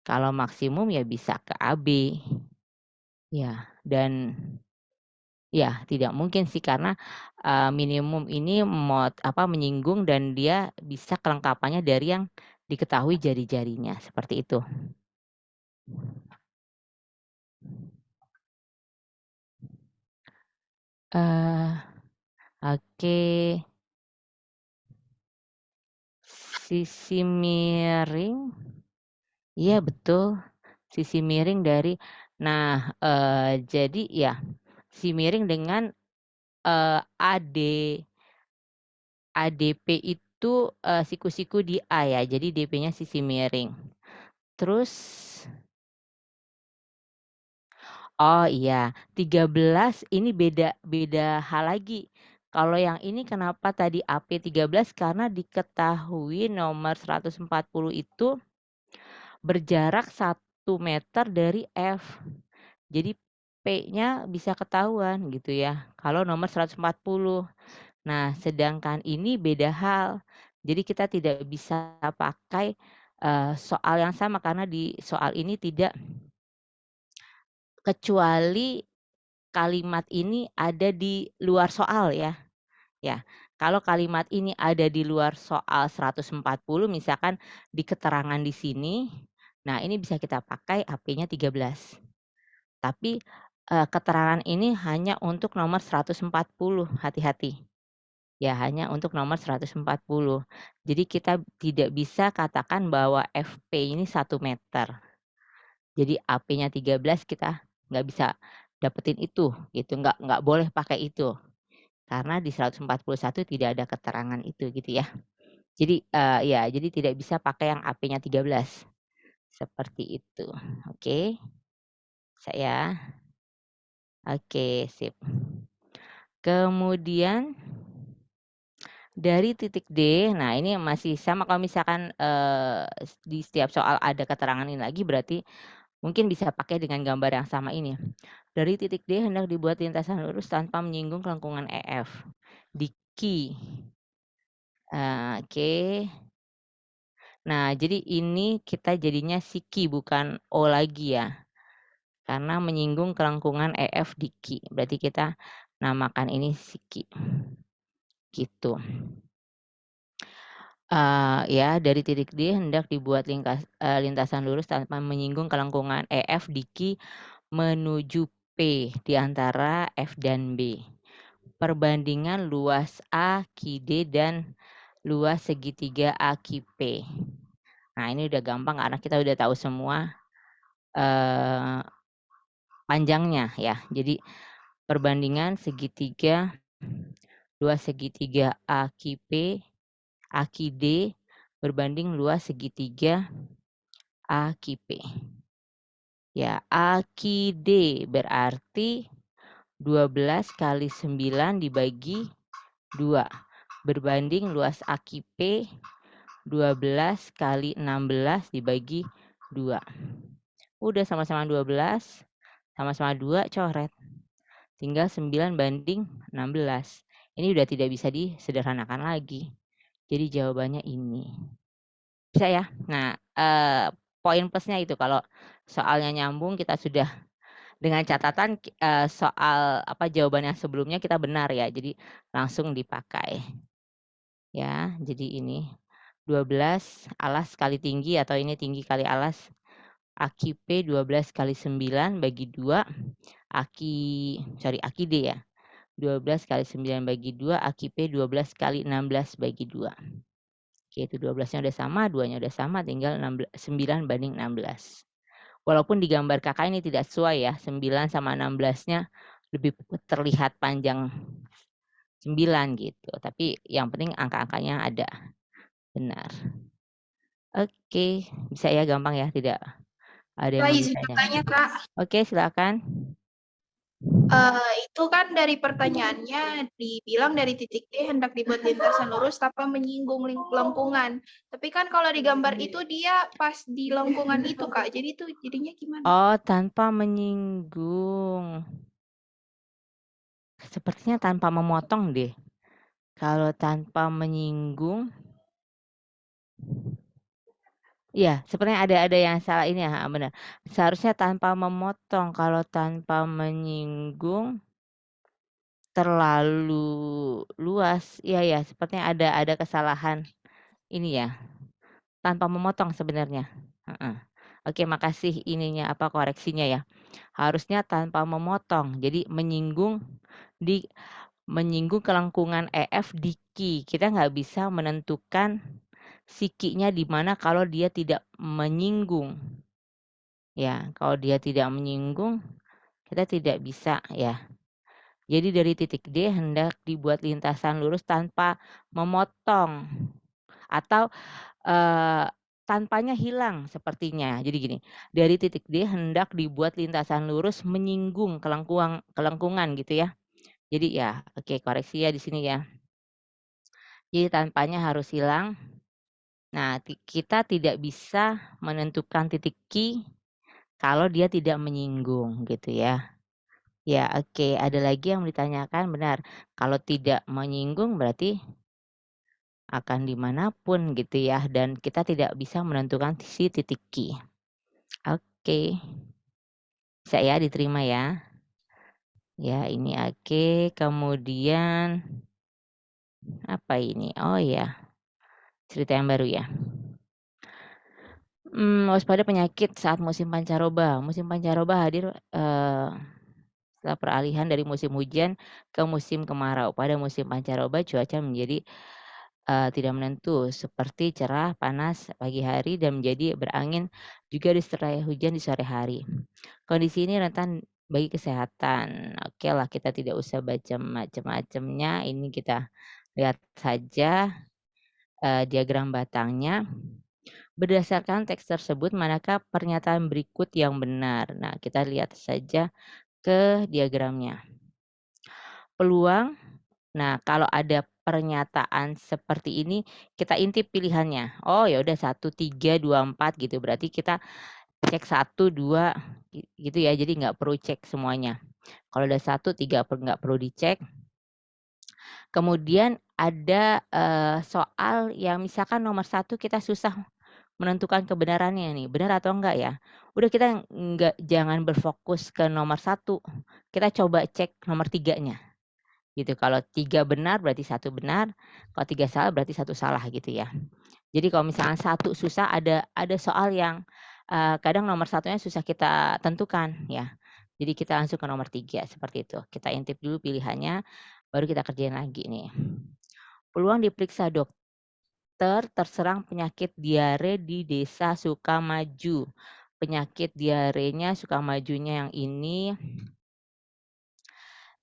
Kalau maksimum ya bisa ke AB. Ya, dan ya tidak mungkin sih karena, minimum ini menyinggung dan dia bisa kelengkapannya dari yang diketahui jari-jarinya, seperti itu. Oke. Sisi miring, iya betul, sisi miring dari jadi ya, sisi miring dengan, ADP itu, siku-siku di A ya, jadi DP-nya sisi miring. Terus oh iya, 13 ini beda beda hal lagi. Kalau yang ini kenapa tadi AP 13 karena diketahui nomor 140 itu berjarak 1 meter dari F. Jadi P-nya bisa ketahuan gitu ya, kalau nomor 140. Nah, sedangkan ini beda hal. Jadi kita tidak bisa pakai, soal yang sama karena di soal ini tidak kecuali kalimat ini ada di luar soal ya. Ya, kalau kalimat ini ada di luar soal 140 misalkan di keterangan di sini, nah ini bisa kita pakai AP-nya 13. Tapi, keterangan ini hanya untuk nomor 140, hati-hati. Ya, hanya untuk nomor 140. Jadi kita tidak bisa katakan bahwa FP ini 1 meter. Jadi AP-nya 13 kita nggak bisa dapetin itu, gitu, nggak boleh pakai itu. Karena di 141 tidak ada keterangan itu, gitu ya. Jadi, ya, jadi tidak bisa pakai yang AP-nya 13, seperti itu. Oke, saya oke, sip. Kemudian dari titik D, nah ini masih sama kalau misalkan, di setiap soal ada keterangan ini lagi berarti mungkin bisa pakai dengan gambar yang sama ini. Dari titik D hendak dibuat lintasan lurus tanpa menyinggung kelengkungan EF. Di Q. Oke. Nah, jadi ini kita jadinya si Q bukan O lagi ya. Karena menyinggung kelengkungan EF di Q. Berarti kita namakan ini si Q. Gitu. Ya dari titik D hendak dibuat lintasan lurus tanpa menyinggung kelengkungan EF di Q menuju P di antara F dan B. Perbandingan luas A, QD dan luas segitiga AQP. Nah, ini udah gampang karena kita udah tahu semua, panjangnya ya. Jadi perbandingan segitiga luas segitiga AQP AQD berbanding luas segitiga AQP. Ya, AQD berarti 12 kali 9 dibagi 2 berbanding luas AQP 12 kali 16 dibagi 2. Udah sama-sama 12, sama-sama 2 coret. Tinggal 9 banding 16. Ini udah tidak bisa disederhanakan lagi. Jadi jawabannya ini. Bisa ya? Nah, poin plusnya itu kalau soalnya nyambung kita sudah dengan catatan, soal jawaban yang sebelumnya kita benar ya, jadi langsung dipakai. Ya, jadi ini 12 alas kali tinggi atau ini tinggi kali alas, AQP 12 kali 9 bagi 2, AQD ya, 12 kali 9 bagi 2, AQP 12 kali 16 bagi 2. Oke, itu 12-nya udah sama, 2-nya udah sama, tinggal 9/16. Walaupun di gambar Kakak ini tidak sesuai ya, 9 sama 16-nya lebih terlihat panjang 9 gitu, tapi yang penting angka-angkanya ada, benar. Oke, bisa ya, gampang ya, tidak ada yang Kak, mau izin ditanya? bertanya, Kak. Oke, silakan. Itu kan dari pertanyaannya dibilang dari titik D hendak dibuat lintasan lurus tanpa menyinggung lengkungan. Tapi kan kalau di gambar itu dia pas di lengkungan itu, Kak. Jadi itu jadinya gimana? Oh, tanpa menyinggung. Sepertinya tanpa memotong deh. Kalau tanpa menyinggung, iya, sepertinya ada yang salah ini ya, benar. Seharusnya tanpa memotong, kalau tanpa menyinggung terlalu luas. Iya ya, sepertinya ada kesalahan ini ya, tanpa memotong sebenarnya. Heeh. Oke, makasih ininya, koreksinya ya. Harusnya tanpa memotong, jadi menyinggung kelengkungan EF di Q. Kita nggak bisa menentukan si Q-nya di mana kalau dia tidak menyinggung. Ya, kalau dia tidak menyinggung, kita tidak bisa ya. Jadi dari titik D hendak dibuat lintasan lurus tanpa memotong atau tanpanya hilang sepertinya. Jadi gini, dari titik D hendak dibuat lintasan lurus menyinggung kelengkungan gitu ya. Jadi ya, oke, koreksi ya di sini ya. Jadi tanpanya harus hilang. Nah, kita tidak bisa menentukan titik Q kalau dia tidak menyinggung gitu ya. Ya, oke, ada lagi yang ditanyakan, benar. Kalau tidak menyinggung berarti akan dimanapun gitu ya, dan kita tidak bisa menentukan si titik Q. Oke, bisa ya diterima ya. Ya, ini oke. Kemudian apa ini? Oh ya, cerita yang baru ya. Waspada penyakit saat musim pancaroba. Musim pancaroba hadir setelah peralihan dari musim hujan ke musim kemarau. Pada musim pancaroba cuaca menjadi tidak menentu, seperti cerah, panas pagi hari dan menjadi berangin juga disertai hujan di sore hari. Kondisi ini rentan bagi kesehatan. Oke lah, kita tidak usah baca macam-macamnya, ini kita lihat saja diagram batangnya. Berdasarkan teks tersebut, manakah pernyataan berikut yang benar? Nah, kita lihat saja ke diagramnya. Peluang, nah kalau ada pernyataan seperti ini, kita intip pilihannya. Oh ya udah 1, 3, 2, 4 gitu, berarti kita cek 1, 2 gitu ya, jadi nggak perlu cek semuanya. Kalau udah 1, 3 nggak perlu dicek. Kemudian ada soal yang misalkan nomor 1 kita susah menentukan kebenarannya nih, benar atau enggak ya. Udah kita jangan berfokus ke nomor 1, kita coba cek nomor 3-nya gitu. Kalau 3 benar berarti 1 benar, kalau 3 salah berarti 1 salah gitu ya. Jadi kalau misalnya 1 susah, ada soal yang kadang nomor 1-nya susah kita tentukan ya. Jadi kita langsung ke nomor 3 seperti itu. Kita intip dulu pilihannya, baru kita kerjain lagi nih. Peluang diperiksa dokter terserang penyakit diare di Desa Sukamaju. Penyakit diarenya Sukamajunya yang ini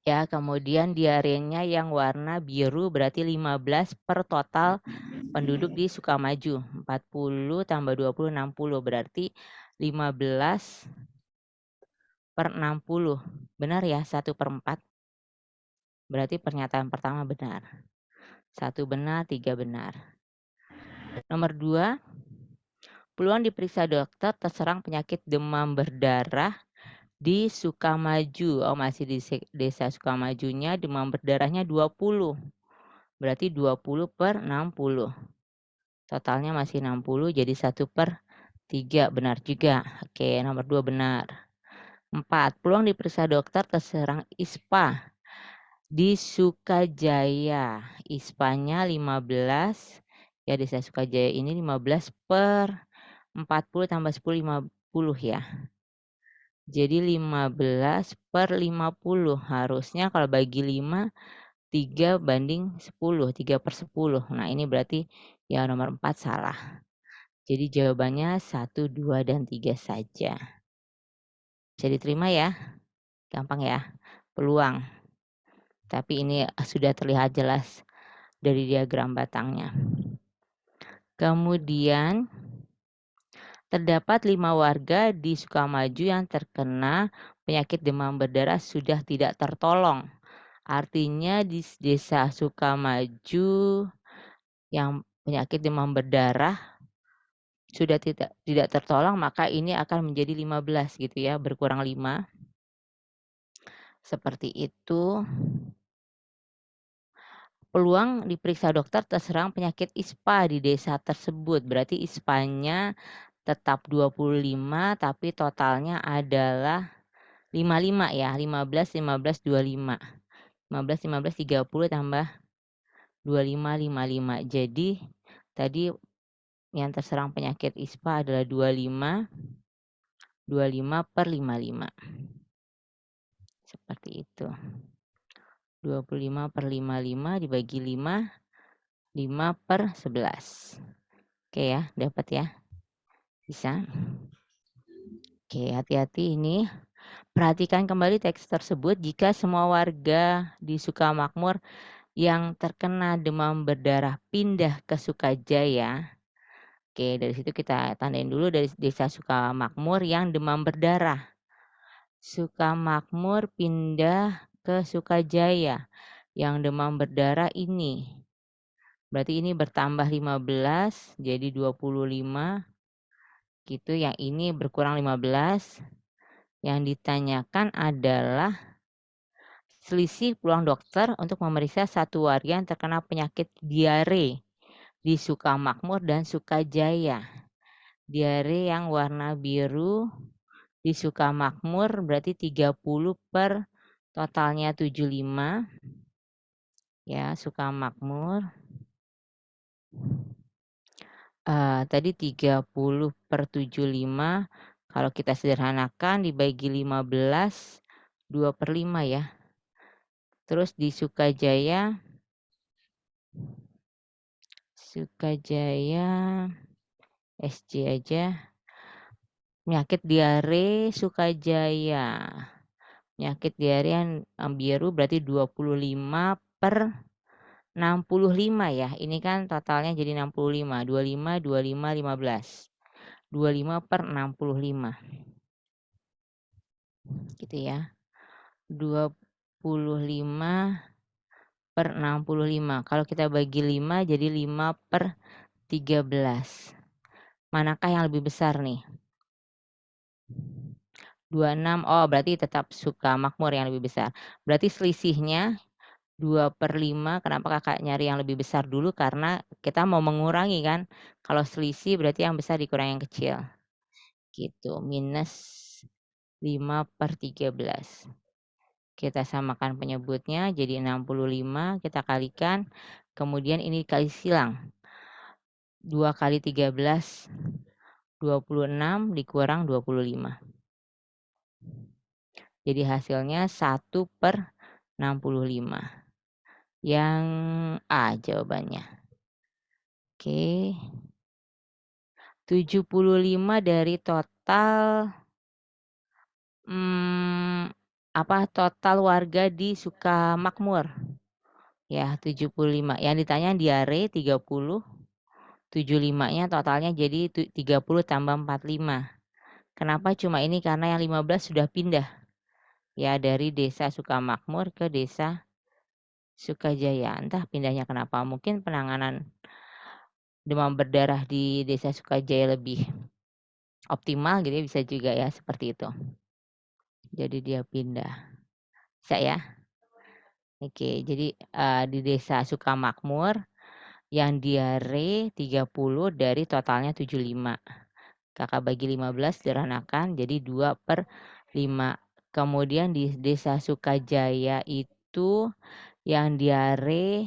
ya, kemudian diarenya yang warna biru berarti 15 per total penduduk di Sukamaju. 40 tambah 20, 60 berarti 15 per 60. Benar ya, 1/4. Berarti pernyataan pertama benar. 1 benar, 3 benar. Nomor 2, peluang diperiksa dokter terserang penyakit demam berdarah di Sukamaju. Oh, masih di Desa Sukamajunya demam berdarahnya 20. Berarti 20 per 60. Totalnya masih 60 jadi 1/3. Benar juga. Oke, nomor 2 benar. 4, peluang diperiksa dokter terserang ISPA di Sukajaya. ISPA-nya 15, ya Desa Sukajaya ini 15 per 40 tambah 10, 50 ya. Jadi 15 per 50. Harusnya kalau bagi 5 3/10, 3/10. Nah, ini berarti yang nomor 4 salah. Jadi jawabannya 1, 2, dan 3 saja. Bisa diterima ya? Gampang ya? Peluang. Tapi ini sudah terlihat jelas dari diagram batangnya. Kemudian terdapat 5 warga di Sukamaju yang terkena penyakit demam berdarah sudah tidak tertolong. Artinya di desa Sukamaju yang penyakit demam berdarah sudah tidak tertolong, maka ini akan menjadi 15 gitu ya, berkurang 5. Seperti itu. Peluang diperiksa dokter terserang penyakit ISPA di desa tersebut. Berarti ISPA-nya tetap 25 tapi totalnya adalah 55 ya, 15, 15, 25. 15, 15, 30 tambah 25, 55. Jadi tadi yang terserang penyakit ISPA adalah 25 per 55. Seperti itu. 25 per 55 dibagi 5, 5 per 11. Oke ya, dapat ya? Bisa? Oke, hati-hati ini. Perhatikan kembali teks tersebut. Jika semua warga di Sukamakmur yang terkena demam berdarah pindah ke Sukajaya. Oke, dari situ kita tandain dulu dari desa Sukamakmur yang demam berdarah. Sukamakmur pindah ke Sukajaya yang demam berdarah ini. Berarti ini bertambah 15 jadi 25 gitu, yang ini berkurang 15. Yang ditanyakan adalah selisih peluang dokter untuk memeriksa satu warga yang terkena penyakit diare di Sukamakmur dan Sukajaya. Diare yang warna biru di Sukamakmur berarti 30 per totalnya 75. Ya, Sukamakmur. Tadi 30 per 75. Kalau kita sederhanakan dibagi 15, 2 per 5 ya. Terus di Sukajaya SC aja. Penyakit diare Sukajaya. Penyakit diare yang biru berarti 25 per 65 ya. Ini kan totalnya jadi 65. 25, 25, 15. 25 per 65. Gitu ya. 25 per 65. Kalau kita bagi 5 jadi 5 per 13. Manakah yang lebih besar nih? 26. Oh, berarti tetap Sukamakmur yang lebih besar. Berarti selisihnya 2 per 5. Kenapa kakak nyari yang lebih besar dulu? Karena kita mau mengurangi kan. Kalau selisih berarti yang besar dikurangi yang kecil. Gitu. Minus 5 per 13. Kita samakan penyebutnya jadi 65. Kita kalikan. Kemudian ini kali silang. 2 kali 13. 26 dikurang 25. Jadi hasilnya 1 per 65. Yang A jawabannya. Oke. 75 dari total total warga di Sukamakmur. Ya, 75. Yang ditanya diare 30. 75-nya totalnya jadi 30 tambah 45. Kenapa cuma ini? Karena yang 15 sudah pindah. Ya, dari desa Sukamakmur ke desa Sukajaya. Entah pindahnya kenapa. Mungkin penanganan demam berdarah di desa Sukajaya lebih optimal gitu ya, bisa juga ya seperti itu. Jadi dia pindah. Bisa ya? Oke, jadi di desa Sukamakmur yang diare 30 dari totalnya 75. Kakak bagi 15 sederhanakan jadi 2 per 5. Kemudian di desa Sukajaya itu yang diare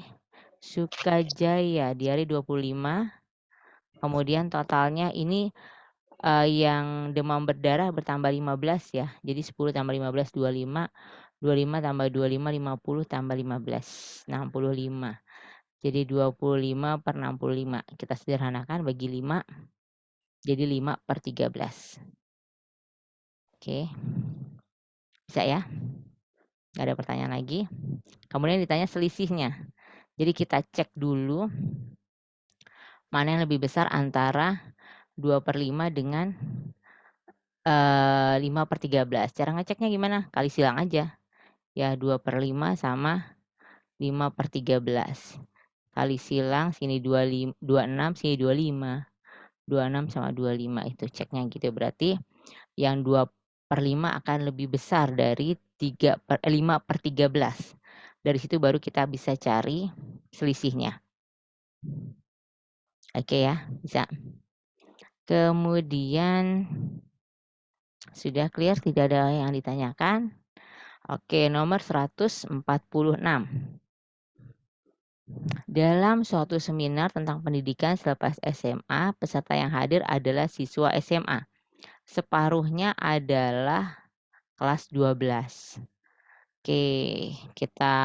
Sukajaya, diare 25. Kemudian totalnya ini yang demam berdarah bertambah 15 ya. Jadi 10 tambah 15, 25. 25 tambah 25, 50 tambah 15, 65. Jadi 25 per 65. Kita sederhanakan bagi 5, jadi 5 per 13. Oke. Bisa ya? Nggak ada pertanyaan lagi. Kemudian ditanya selisihnya. Jadi kita cek dulu mana yang lebih besar antara 2/5 dengan 5/13. Cara ngeceknya gimana? Kali silang aja. Ya 2/5 sama 5/13. Kali silang sini 26, sini 25. 26 sama 25 itu ceknya gitu. Berarti yang 2/5 akan lebih besar dari 5/13. Dari situ baru kita bisa cari selisihnya. Oke ya, bisa. Kemudian sudah clear, tidak ada yang ditanyakan. Oke, nomor 146. Dalam suatu seminar tentang pendidikan selepas SMA, peserta yang hadir adalah siswa SMA. Separuhnya adalah kelas 12. Oke, kita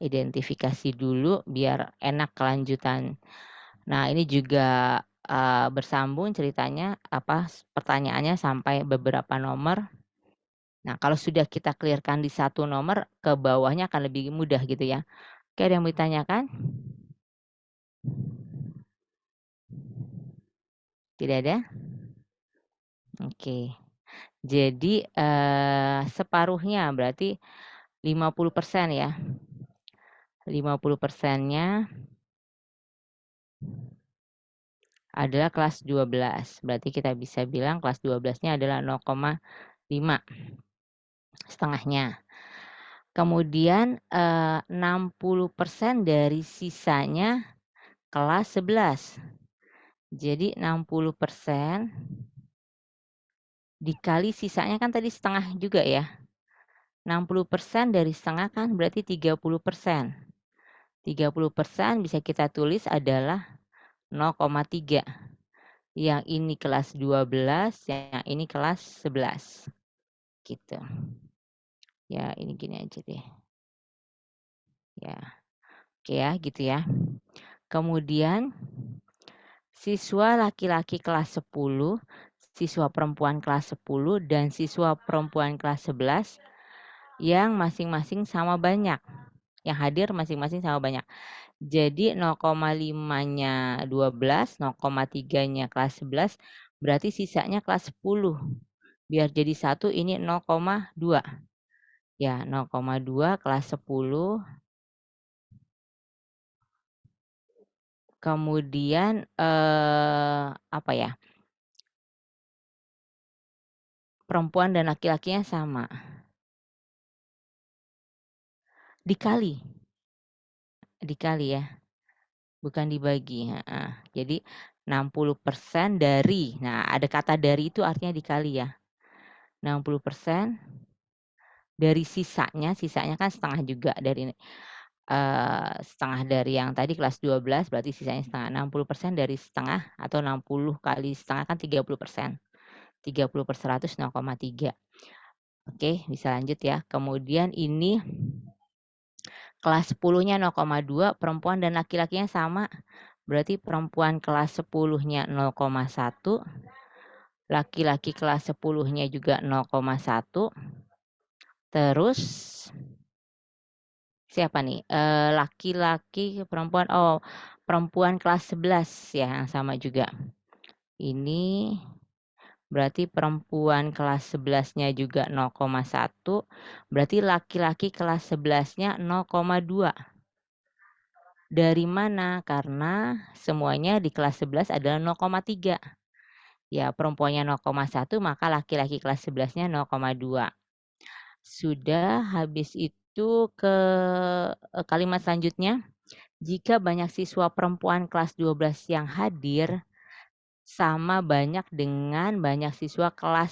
identifikasi dulu biar enak kelanjutan. Nah, ini juga bersambung ceritanya pertanyaannya sampai beberapa nomor. Nah, kalau sudah kita clearkan di satu nomor, ke bawahnya akan lebih mudah gitu ya. Oke, ada yang mau ditanyakan? Tidak ada? Oke. Jadi separuhnya berarti 50% ya. 50%-nya adalah kelas 12. Berarti kita bisa bilang kelas 12-nya adalah 0,5 setengahnya. Kemudian 60% dari sisanya kelas 11. Jadi 60% dikali sisanya kan tadi setengah juga ya. 60% dari setengah kan berarti 30%. 30% bisa kita tulis adalah 0,3. Yang ini kelas 12, yang ini kelas 11. Gitu. Ya, ini gini aja deh. Ya. Oke ya, gitu ya. Kemudian siswa laki-laki kelas 10, siswa perempuan kelas 10, dan siswa perempuan kelas 11 yang masing-masing sama banyak. Yang hadir masing-masing sama banyak. Jadi 0,5-nya 12, 0,3-nya kelas 11, berarti sisanya kelas 10. Biar jadi 1 ini 0,2. Ya, 0,2 kelas 10. Kemudian apa ya? Perempuan dan laki-lakinya sama. Dikali ya. Bukan dibagi, Jadi 60% dari. Nah, ada kata dari itu artinya dikali ya. 60% dari sisanya kan setengah juga dari setengah dari yang tadi kelas 12 berarti sisanya setengah. 60% dari setengah atau 60 kali setengah kan 30%. 30 per 100 0,3. Oke, bisa lanjut ya. Kemudian ini kelas 10-nya 0,2, perempuan dan laki-lakinya sama. Berarti perempuan kelas 10-nya 0,1, laki-laki kelas 10-nya juga 0,1. Terus siapa nih? Laki-laki, perempuan. Oh, perempuan kelas 11 ya, yang sama juga. Ini berarti perempuan kelas 11-nya juga 0,1. Berarti laki-laki kelas 11-nya 0,2. Dari mana? Karena semuanya di kelas 11 adalah 0,3. Ya, perempuannya 0,1, maka laki-laki kelas 11-nya 0,2. Sudah, habis itu ke kalimat selanjutnya. Jika banyak siswa perempuan kelas 12 yang hadir, sama banyak dengan banyak siswa kelas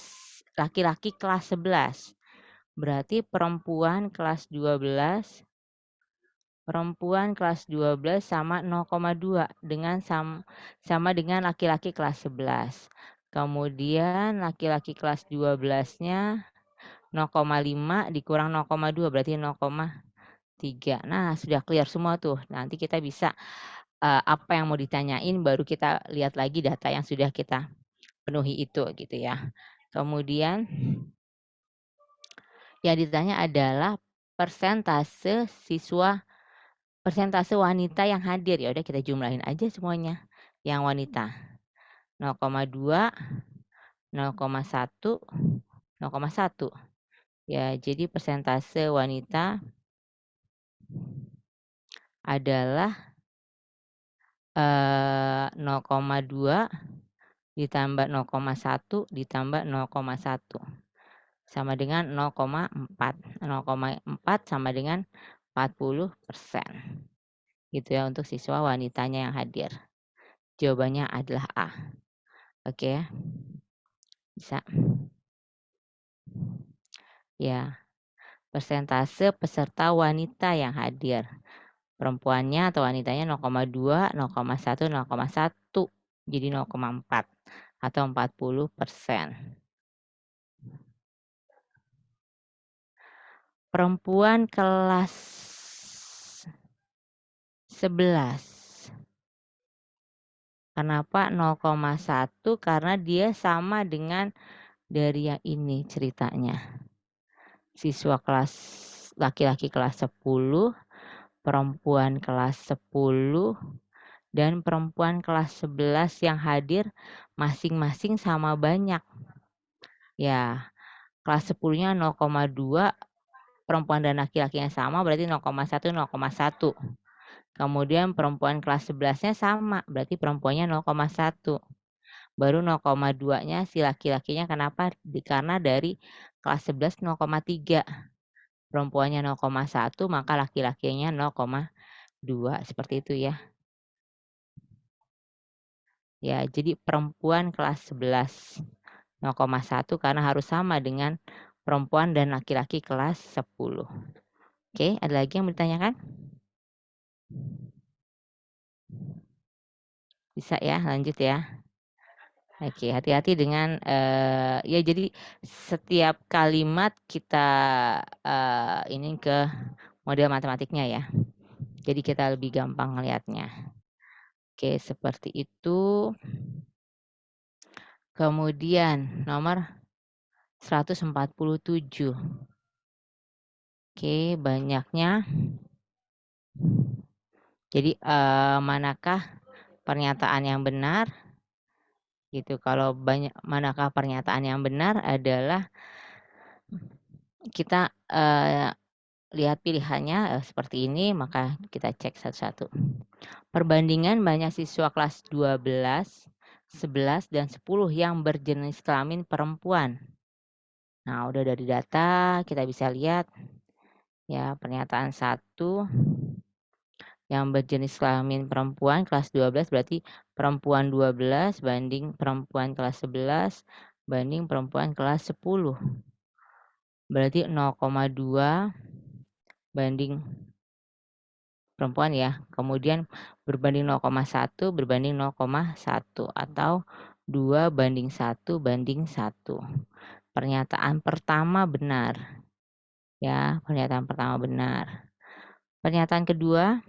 laki-laki kelas 11. Berarti perempuan kelas 12 sama 0,2 dengan sama dengan laki-laki kelas 11. Kemudian laki-laki kelas 12-nya 0,5 dikurang 0,2 berarti 0,3. Nah, sudah clear semua tuh. Nanti kita bisa apa yang mau ditanyain baru kita lihat lagi data yang sudah kita penuhi itu gitu ya. Kemudian yang ditanya adalah persentase wanita yang hadir. Ya udah kita jumlahin aja semuanya. Yang wanita 0,2, 0,1, 0,1. Ya, jadi persentase wanita adalah 0,2 ditambah 0,1 ditambah 0,1 sama dengan 0,4. 0,4 sama dengan 40%. Gitu ya untuk siswa wanitanya yang hadir. Jawabannya adalah A. Oke ya. Bisa. Ya. Persentase peserta wanita yang hadir. Perempuannya atau wanitanya 0,2, 0,1, 0,1. Jadi 0,4 atau 40%. Perempuan kelas 11. Kenapa 0,1? Karena dia sama dengan dari yang ini ceritanya. Siswa kelas laki-laki kelas 10, perempuan kelas 10, dan perempuan kelas 11 yang hadir masing-masing sama banyak. Ya, kelas 10-nya 0,2, perempuan dan laki-laki yang sama berarti 0,1, 0,1. Kemudian perempuan kelas 11-nya sama, berarti perempuannya 0,1. Baru 0,2-nya si laki-lakinya kenapa? Karena dari kelas 11 0,3. Perempuannya 0,1, maka laki-lakinya 0,2. Seperti itu ya. Ya, jadi perempuan kelas 11 0,1 karena harus sama dengan perempuan dan laki-laki kelas 10. Oke, ada lagi yang mau ditanyakan? Bisa ya, lanjut ya. Oke, hati-hati dengan ya jadi setiap kalimat kita ini ke model matematiknya ya. Jadi kita lebih gampang ngelihatnya. Oke, seperti itu. Kemudian nomor 147. Oke, banyaknya. Jadi manakah pernyataan yang benar? Gitu. Kalau manakah pernyataan yang benar adalah kita lihat pilihannya seperti ini, maka kita cek satu-satu. Perbandingan banyak siswa kelas 12, 11, dan 10 yang berjenis kelamin perempuan. Nah, udah dari data kita bisa lihat ya pernyataan 1 yang berjenis kelamin perempuan kelas 12 berarti perempuan 12 banding perempuan kelas 11 banding perempuan kelas 10. Berarti 0,2 banding perempuan ya. Kemudian berbanding 0,1 berbanding 0,1 atau 2 banding 1 banding 1. Pernyataan pertama benar. Ya, pernyataan pertama benar. Pernyataan kedua,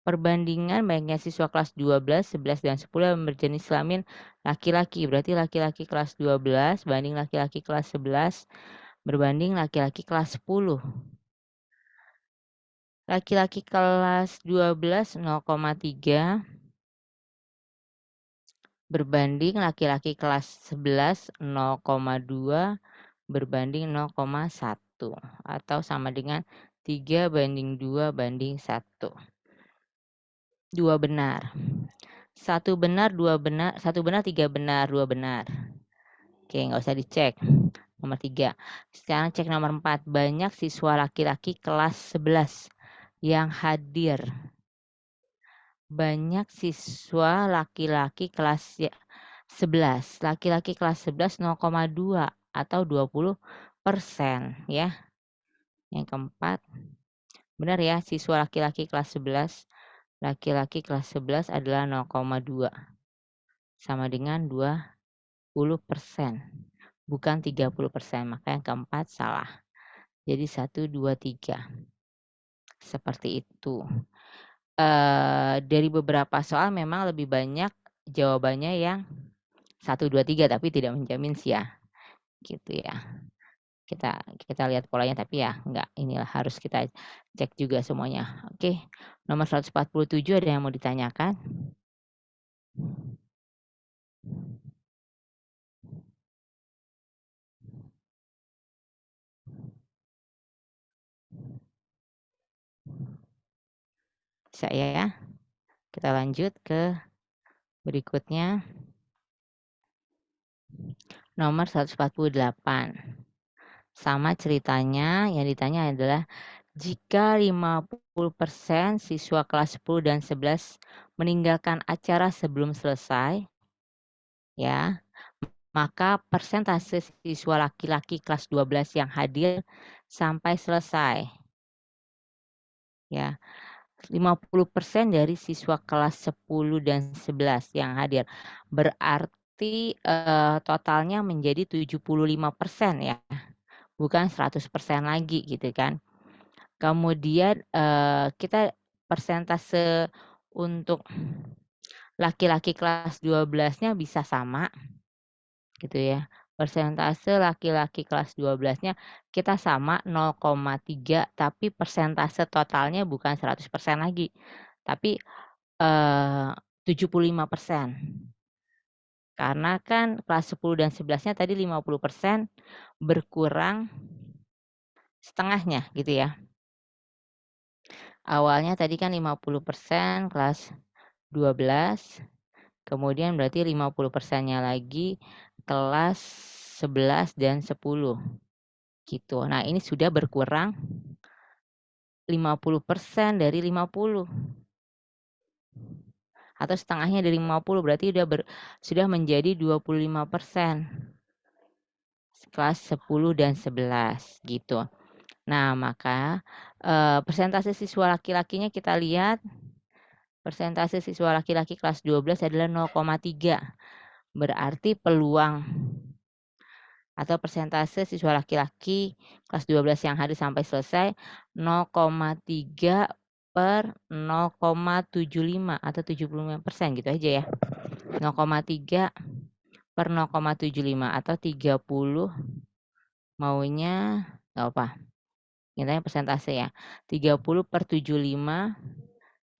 perbandingan banyaknya siswa kelas 12, 11, dan 10 yang berjenis kelamin laki-laki. Berarti laki-laki kelas 12 banding laki-laki kelas 11 berbanding laki-laki kelas 10. Laki-laki kelas 12 0,3 berbanding laki-laki kelas 11 0,2 berbanding 0,1 atau sama dengan 3 banding 2 banding 1. 2 benar. 1 benar, 2 benar, 1 benar, 3 benar, 2 benar. Oke, nggak usah dicek. Nomor 3. Sekarang cek nomor 4. Banyak siswa laki-laki kelas 11 yang hadir. Banyak siswa laki-laki kelas 11. Laki-laki kelas 11 0,2 atau 20% ya. Yang keempat. Benar ya, siswa laki-laki kelas 11. Laki-laki kelas 11 adalah 0,2. Sama dengan 2 bukan 30%. Maka yang keempat salah. Jadi 1, 2, 3. Seperti itu. Dari beberapa soal memang lebih banyak jawabannya yang 1, 2, 3, tapi tidak menjamin sih ya. Gitu ya. Kita lihat polanya, tapi ya enggak, inilah harus kita cek juga semuanya. Oke, nomor 147 ada yang mau ditanyakan? Bisa ya? Kita lanjut ke berikutnya. Nomor 148. Sama ceritanya, yang ditanya adalah jika 50% siswa kelas 10 dan 11 meninggalkan acara sebelum selesai, ya, maka persentase siswa laki-laki kelas 12 yang hadir sampai selesai. Ya, 50% dari siswa kelas 10 dan 11 yang hadir. Berarti totalnya menjadi 75% ya, bukan 100% lagi gitu kan. Kemudian kita persentase untuk laki-laki kelas 12-nya bisa sama gitu ya. Persentase laki-laki kelas 12-nya kita sama 0,3, tapi persentase totalnya bukan 100% lagi, tapi 75%. Karena kan kelas 10 dan 11-nya tadi 50% berkurang setengahnya gitu ya. Awalnya tadi kan 50% kelas 12, kemudian berarti 50%-nya lagi kelas 11 dan 10 gitu. Nah, ini sudah berkurang 50% dari 50. Atau setengahnya dari 50, berarti sudah menjadi 25%. Kelas 10 dan 11 gitu. Nah, maka persentase siswa laki-lakinya kita lihat. Persentase siswa laki-laki kelas 12 adalah 0,3. Berarti peluang atau persentase siswa laki-laki kelas 12 yang hadir sampai selesai 0,3 per 0,75 atau 75% gitu aja ya. 0,3 per 0,75 atau 30 maunya nggak apa. Intinya persentase ya. 30 per 75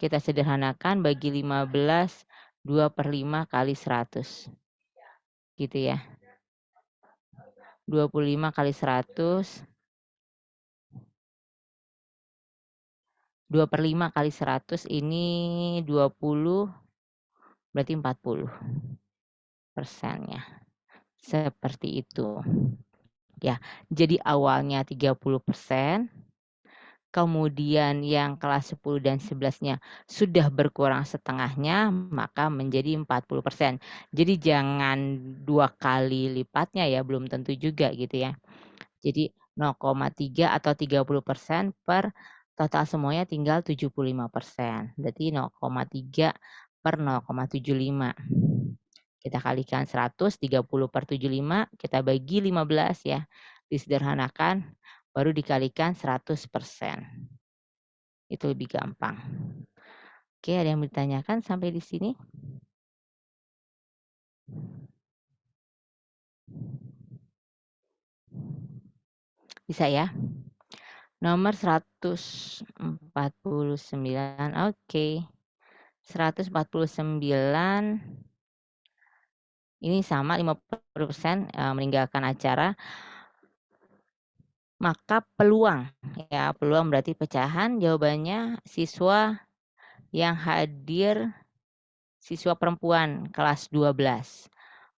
kita sederhanakan bagi 15, 2 per 5 kali 100. Gitu ya. 25 kali 100. 2 per 5 kali 100 ini 20, berarti 40%-nya. Seperti itu. Ya, jadi awalnya 30%. Kemudian yang kelas 10 dan 11-nya sudah berkurang setengahnya, maka menjadi 40%. Jadi jangan 2 kali lipatnya ya, belum tentu juga gitu ya. Jadi 0,3 atau 30% per total semuanya tinggal 75%. Berarti 0,3 per 0,75. Kita kalikan 100, 30 per 75, kita bagi 15 ya. Disederhanakan, baru dikalikan 100%. Itu lebih gampang. Oke, ada yang ditanyakan sampai di sini? Bisa ya? Nomor 149, oke. 149 ini sama 50% meninggalkan acara. Maka peluang, ya peluang berarti pecahan, jawabannya siswa yang hadir, siswa perempuan kelas 12.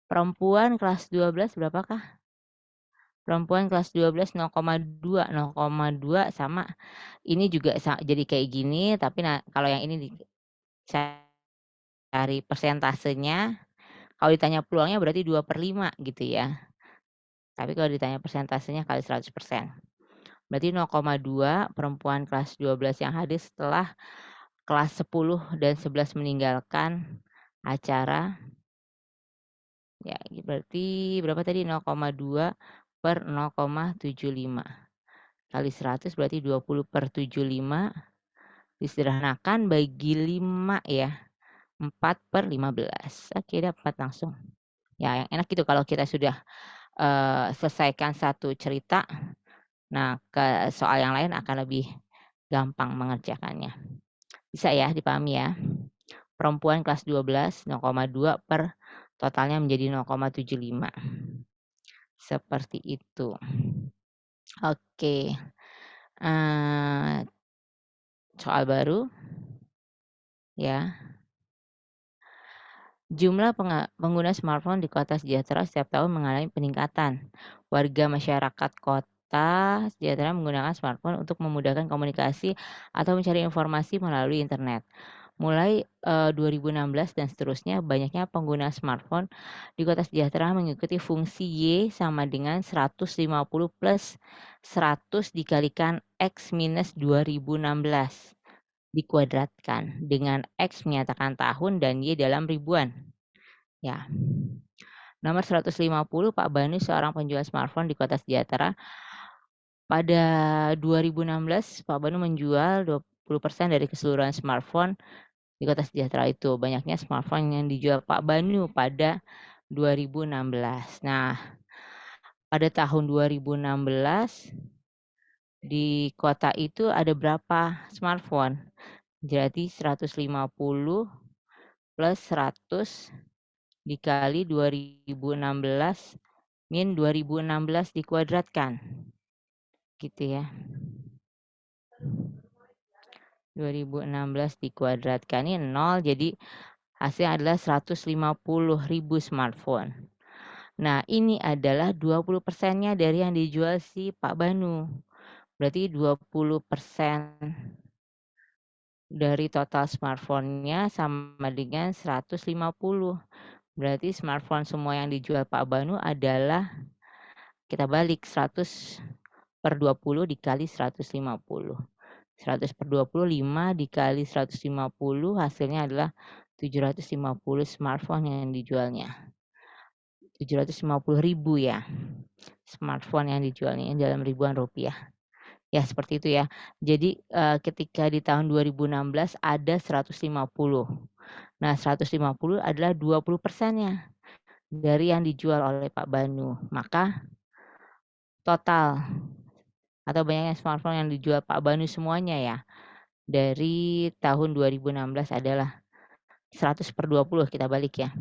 Perempuan kelas 12 berapakah? Perempuan kelas 12 0,2, 0,2 sama. Ini juga jadi kayak gini, tapi kalau yang ini cari persentasenya, kalau ditanya peluangnya berarti 2 per 5 gitu ya. Tapi kalau ditanya persentasenya kali 100%. Berarti 0,2 perempuan kelas 12 yang hadir setelah kelas 10 dan 11 meninggalkan acara Ya, berarti berapa tadi? 0,2 per 0,75. Kali 100 berarti 20/75. Disederhanakan bagi 5 ya. 4/15. Oke, dapat langsung. Ya, yang enak gitu kalau kita sudah selesaikan satu cerita, nah ke soal yang lain akan lebih gampang mengerjakannya. Bisa ya dipahami ya? Perempuan kelas 12, 0,2 per totalnya menjadi 0,75. Seperti itu. Oke. Soal baru. Ya. Jumlah pengguna smartphone di Kota Sejahtera setiap tahun mengalami peningkatan. Warga masyarakat Kota Sejahtera menggunakan smartphone untuk memudahkan komunikasi atau mencari informasi melalui internet. Mulai 2016 dan seterusnya, banyaknya pengguna smartphone di Kota Sejahtera mengikuti fungsi Y sama dengan 150 plus 100 dikalikan X minus 2016. Dikuadratkan dengan X menyatakan tahun dan Y dalam ribuan. Ya. Nomor 150, Pak Banu seorang penjual smartphone di Kota Sejahtera. Pada 2016, Pak Banu menjual 20% dari keseluruhan smartphone di Kota Sejahtera itu. Banyaknya smartphone yang dijual Pak Banu pada 2016. Nah, pada tahun 2016 di kota itu ada berapa smartphone? Jadi 150 plus 100 dikali 2016 min 2016 dikuadratkan. Gitu ya. 2016 dikuadratkan ini 0, jadi hasilnya adalah 150.000 smartphone. Nah, ini adalah 20%-nya dari yang dijual si Pak Banu. Berarti 20% dari total smartphone-nya sama dengan 150. Berarti smartphone semua yang dijual Pak Banu adalah, kita balik, 100/20 dikali 150. 100/20, 5 dikali 150, hasilnya adalah 750 smartphone yang dijualnya. 750.000 ya, smartphone yang dijualnya dalam ribuan rupiah. Ya, seperti itu ya. Jadi ketika di tahun 2016 ada 150. Nah, 150 adalah 20%-nya dari yang dijual oleh Pak Banu. Maka total atau banyaknya smartphone yang dijual Pak Banu semuanya ya, dari tahun 2016 adalah 100/20, kita balik ya.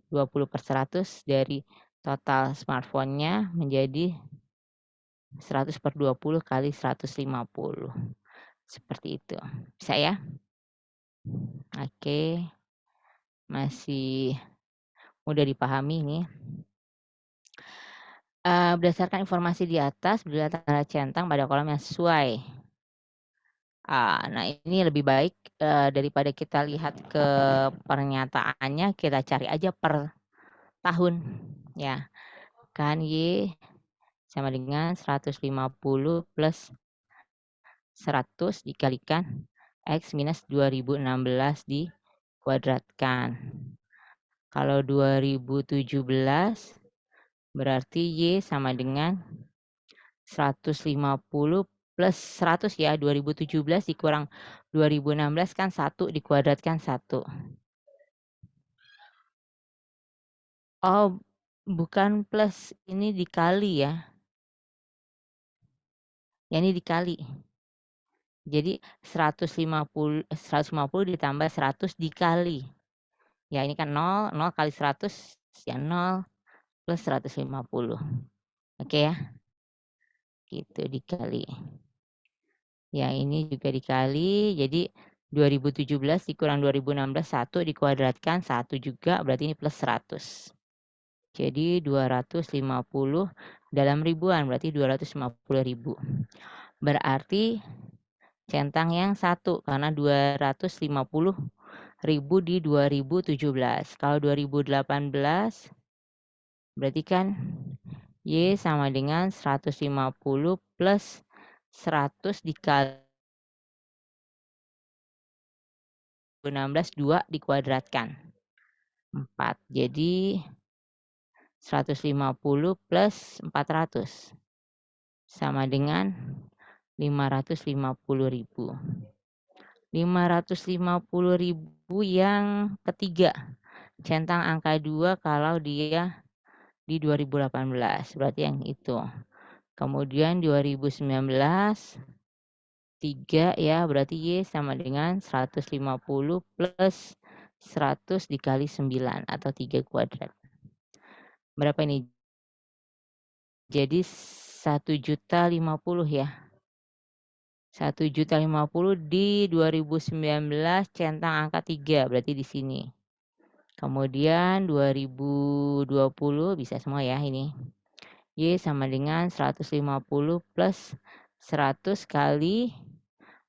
20/100 dari total smartphone-nya menjadi 100/20 kali 150. Seperti itu. Bisa ya? Oke. Masih mudah dipahami ini. Berdasarkan informasi di atas, berilah tanda centang pada kolom yang sesuai. Nah ini lebih baik daripada kita lihat ke pernyataannya, kita cari aja per tahun ya. Kan Y sama dengan 150 plus 100 dikalikan X minus 2016 dikuadratkan. Kalau 2017 berarti Y sama dengan 150 plus 100 ya, 2017 dikurang 2016 kan 1 dikuadratkan 1. Oh, bukan plus, ini dikali ya. Ya ini dikali. Jadi 150 ditambah 100 dikali. Ya ini kan 0, 0 kali 100 ya 0 plus 150. Oke ya. Gitu dikali. Ya ini juga dikali, jadi 2017 dikurang 2016 1 dikuadratkan 1 juga, berarti ini plus 100. Jadi 250 dalam ribuan, berarti 250.000. Berarti centang yang 1 karena 250.000 di 2017. Kalau 2018 berarti kan Y sama dengan 150 plus 100 dikali 16, 2 dikuadratkan 4. Jadi 150 plus 400 sama dengan 550.000. 550.000 yang ketiga, centang angka 2 kalau dia di 2018, berarti yang itu. Kemudian 2019 3 ya, berarti Y sama dengan 150 plus 100 dikali 9 atau 3 kuadrat. Berapa ini? Jadi 1.050.000 ya. 1.050.000 di 2019 centang angka 3 berarti di sini. Kemudian 2020 bisa semua ya ini. Y sama dengan 150 plus 100 kali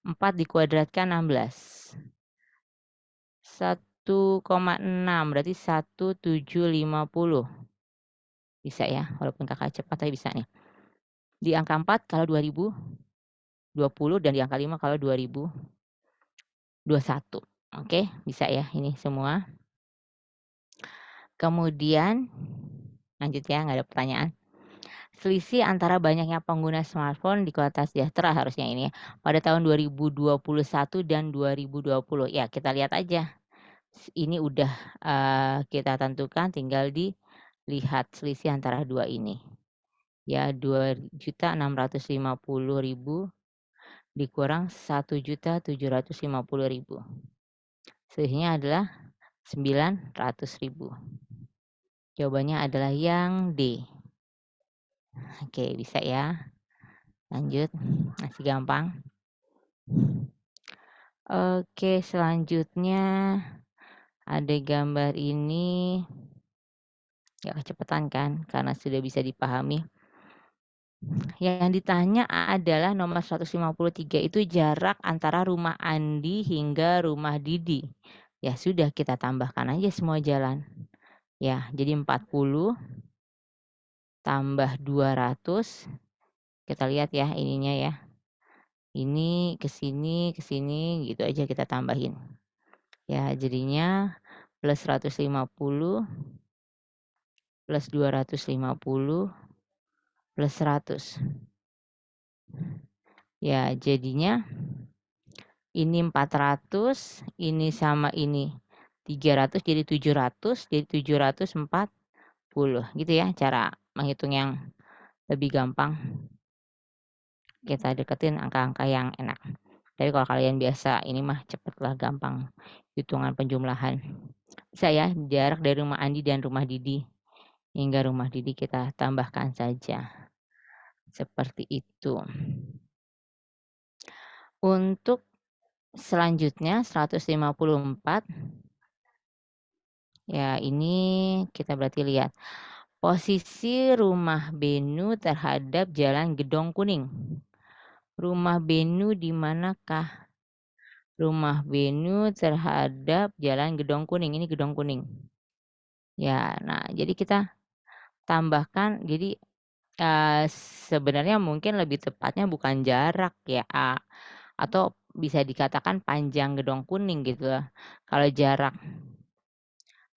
4 dikuadratkan 16. 1,6 berarti 1.750. Bisa ya, walaupun kakak cepat tapi bisa nih. Di angka 4 kalau 2020 dan di angka 5 kalau 2021. Oke, bisa ya ini semua. Kemudian lanjut ya, nggak ada pertanyaan. Selisih antara banyaknya pengguna smartphone di kota sejahtera harusnya ini ya, pada tahun 2021 dan 2020. Ya, kita lihat aja. Ini udah kita tentukan, tinggal dilihat selisih antara dua ini. Ya, 2.650.000 dikurang 1.750.000. Selisihnya adalah 900.000. Jawabannya adalah yang D. Oke, bisa ya. Lanjut, masih gampang. Oke, selanjutnya ada gambar ini. Ya kecepatan kan, karena sudah bisa dipahami. Yang ditanya adalah nomor 153 itu jarak antara rumah Andi hingga rumah Didi. Ya sudah, kita tambahkan aja semua jalan. Ya, jadi 40 tambah 200. Kita lihat ya ininya ya. Ini ke sini gitu aja kita tambahin. Ya, jadinya plus 150 plus 250 plus 100. Ya, jadinya ini 400, ini sama ini 300 jadi 700, jadi 740 gitu ya cara menghitung yang lebih gampang. Kita deketin angka-angka yang enak. Tapi kalau kalian biasa ini mah cepetlah, gampang hitungan penjumlahan. Bisa ya, jarak dari rumah Andi dan rumah Didi hingga rumah Didi kita tambahkan saja. Seperti itu. Untuk selanjutnya 154. Ya, ini kita berarti lihat posisi rumah Benu terhadap jalan Gedong Kuning. Rumah Benu di manakah? Rumah Benu terhadap jalan Gedong Kuning. Ini Gedong Kuning. Ya, nah jadi kita tambahkan, jadi sebenarnya mungkin lebih tepatnya bukan jarak ya, atau bisa dikatakan panjang Gedong Kuning gitu lah. Kalau jarak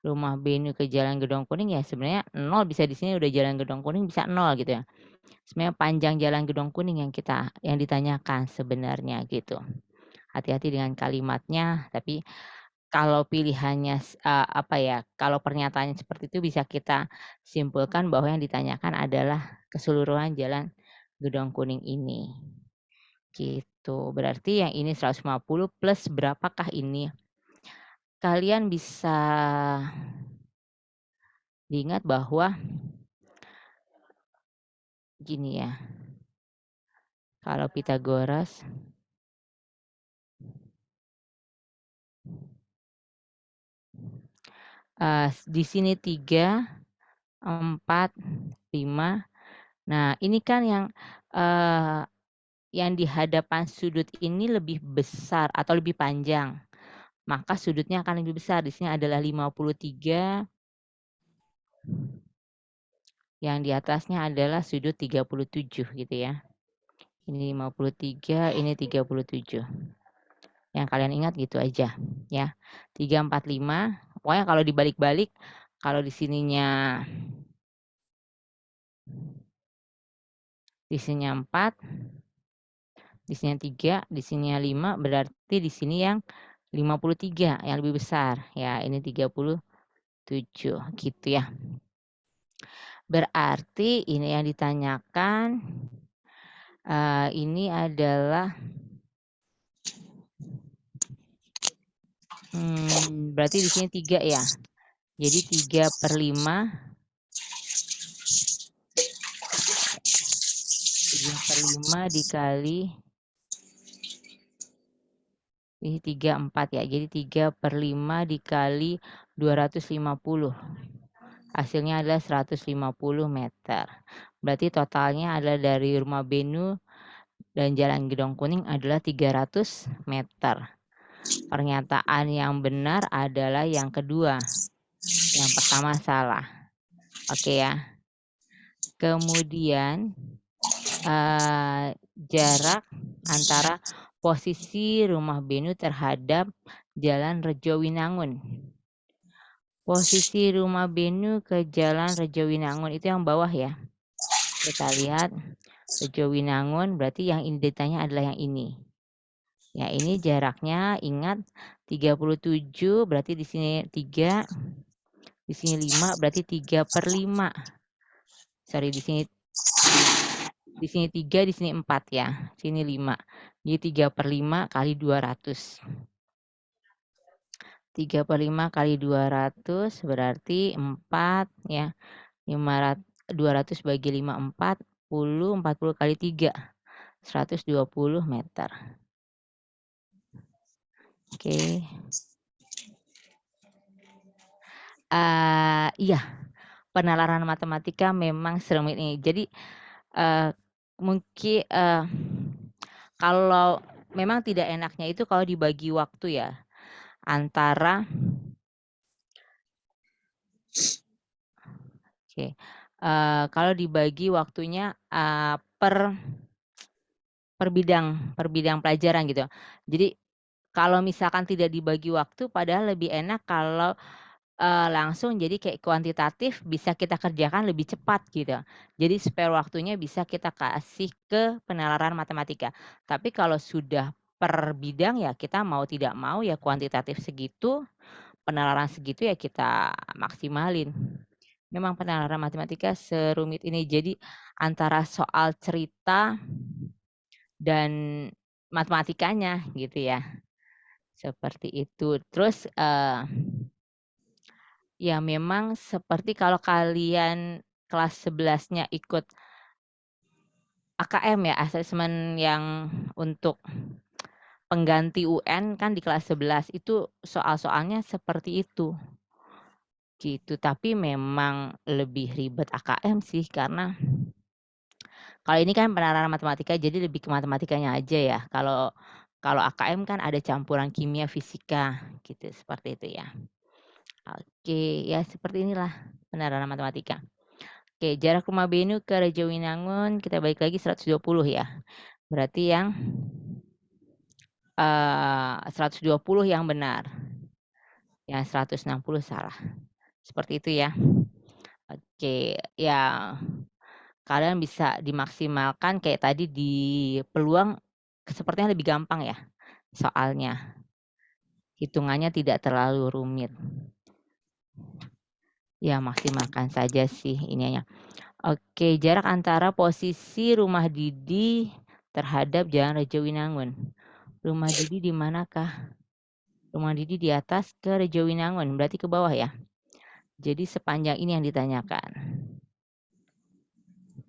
rumah Benu ke jalan Gedong Kuning ya sebenarnya 0, bisa di sini udah jalan Gedong Kuning bisa 0 gitu ya. Sebenarnya panjang jalan Gedong Kuning yang ditanyakan sebenarnya gitu. Hati-hati dengan kalimatnya, tapi kalau pilihannya kalau pernyataannya seperti itu bisa kita simpulkan bahwa yang ditanyakan adalah keseluruhan jalan Gedong Kuning ini. Gitu. Berarti yang ini 150 plus berapakah ini? Kalian bisa diingat bahwa gini ya. Kalau Pythagoras di sini 3, 4, 5. Nah, ini kan yang di hadapan sudut ini lebih besar atau lebih panjang. Maka sudutnya akan lebih besar. Di sini adalah 53. Yang di atasnya adalah sudut 37 gitu ya. Ini 53, ini 37. Yang kalian ingat gitu aja ya. 3, 4, 5. Pokoknya kalau dibalik-balik, kalau di sininya Di sini 4, di sini 3, di sini 5, berarti di sini yang 53 yang lebih besar. Ya, ini 37 gitu ya. Berarti ini yang ditanyakan ini adalah berarti di sini 3 ya. Jadi 3/5 dikali ini 3/4 ya. Jadi 3/5 dikali 250. Hasilnya adalah 150 meter. Berarti totalnya adalah dari Rumah Benu dan Jalan Gedong Kuning adalah 300 meter. Pernyataan yang benar adalah yang kedua. Yang pertama salah. Oke ya. Kemudian jarak antara posisi Rumah Benu terhadap Jalan Rejowinangun. Posisi Rumah Benu ke Jalan Rejowinangun itu yang bawah ya. Kita lihat Rejowinangun, berarti yang ini ditanya adalah yang ini. Ya, ini jaraknya ingat 37, berarti di sini 3, di sini 5, berarti 3/5. Sorry, di sini 3, di sini 4 ya. Sini 5. Jadi 3/5 kali 200. 3/5 kali 200 berarti 4 ya. 200 bagi 5 40 kali 3 120 meter. Oke. Iya, penalaran matematika memang serumit ini. Jadi mungkin kalau memang tidak enaknya itu kalau dibagi waktu ya antara kalau dibagi waktunya per bidang pelajaran gitu. Jadi kalau misalkan tidak dibagi waktu padahal lebih enak kalau langsung jadi kayak kuantitatif bisa kita kerjakan lebih cepat gitu. Jadi spare waktunya bisa kita kasih ke penalaran matematika. Tapi kalau sudah per bidang ya kita mau tidak mau ya kuantitatif segitu, penalaran segitu ya kita maksimalin. Memang penalaran matematika serumit ini. Jadi antara soal cerita dan matematikanya gitu ya. Seperti itu. Terus ya memang seperti kalau kalian kelas 11-nya ikut AKM ya, asesmen yang untuk pengganti UN kan di kelas 11 itu soal-soalnya seperti itu. Gitu, tapi memang lebih ribet AKM sih karena kalau ini kan penalaran matematika jadi lebih ke matematikanya aja ya. Kalau AKM kan ada campuran kimia fisika gitu, seperti itu ya. Oke, ya seperti inilah penalaran matematika. Oke, jarak Rumah Benu ke Rejowinangun kita balik lagi 120 ya. Berarti yang 120 yang benar. Yang 160 salah. Seperti itu ya. Oke, ya kalian bisa dimaksimalkan kayak tadi di peluang sepertinya lebih gampang ya soalnya. Hitungannya tidak terlalu rumit. Ya maksimalkan saja sih ininya. Oke, jarak antara posisi Rumah Didi terhadap Jalan Rejowinangun. Rumah Didi di manakah? Rumah Didi di atas ke Rejowinangun, berarti ke bawah ya. Jadi sepanjang ini yang ditanyakan.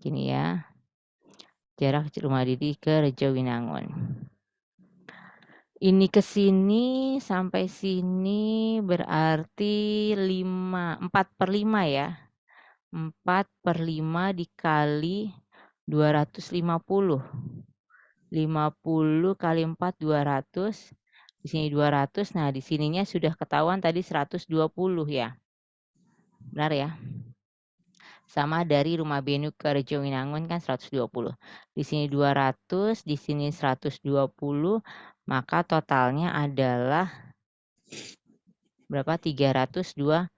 Gini ya. Jarak Rumah Didi ke Rejowinangun. Ini ke sini sampai sini berarti 4/5 ya. 4/5 dikali 250. 50 kali 4 200. Di sini 200. Nah, di sininya sudah ketahuan tadi 120 ya. Benar ya? Sama dari Rumah Benu ke Rejowinangun kan 120. Di sini 200, di sini 120, maka totalnya adalah berapa? 320.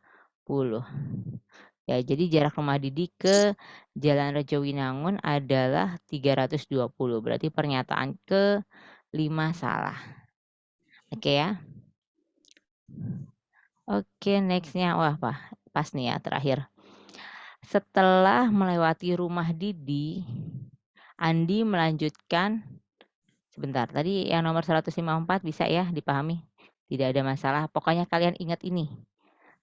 Ya, jadi jarak rumah Didi ke Jalan Rejowinangun adalah 320. Berarti pernyataan ke-5 salah. Oke ya. Oke, next-nya. Wah, pas nih ya, terakhir. Setelah melewati rumah Didi, Andi melanjutkan, sebentar, tadi yang nomor 154 bisa ya dipahami? Tidak ada masalah. Pokoknya kalian ingat ini.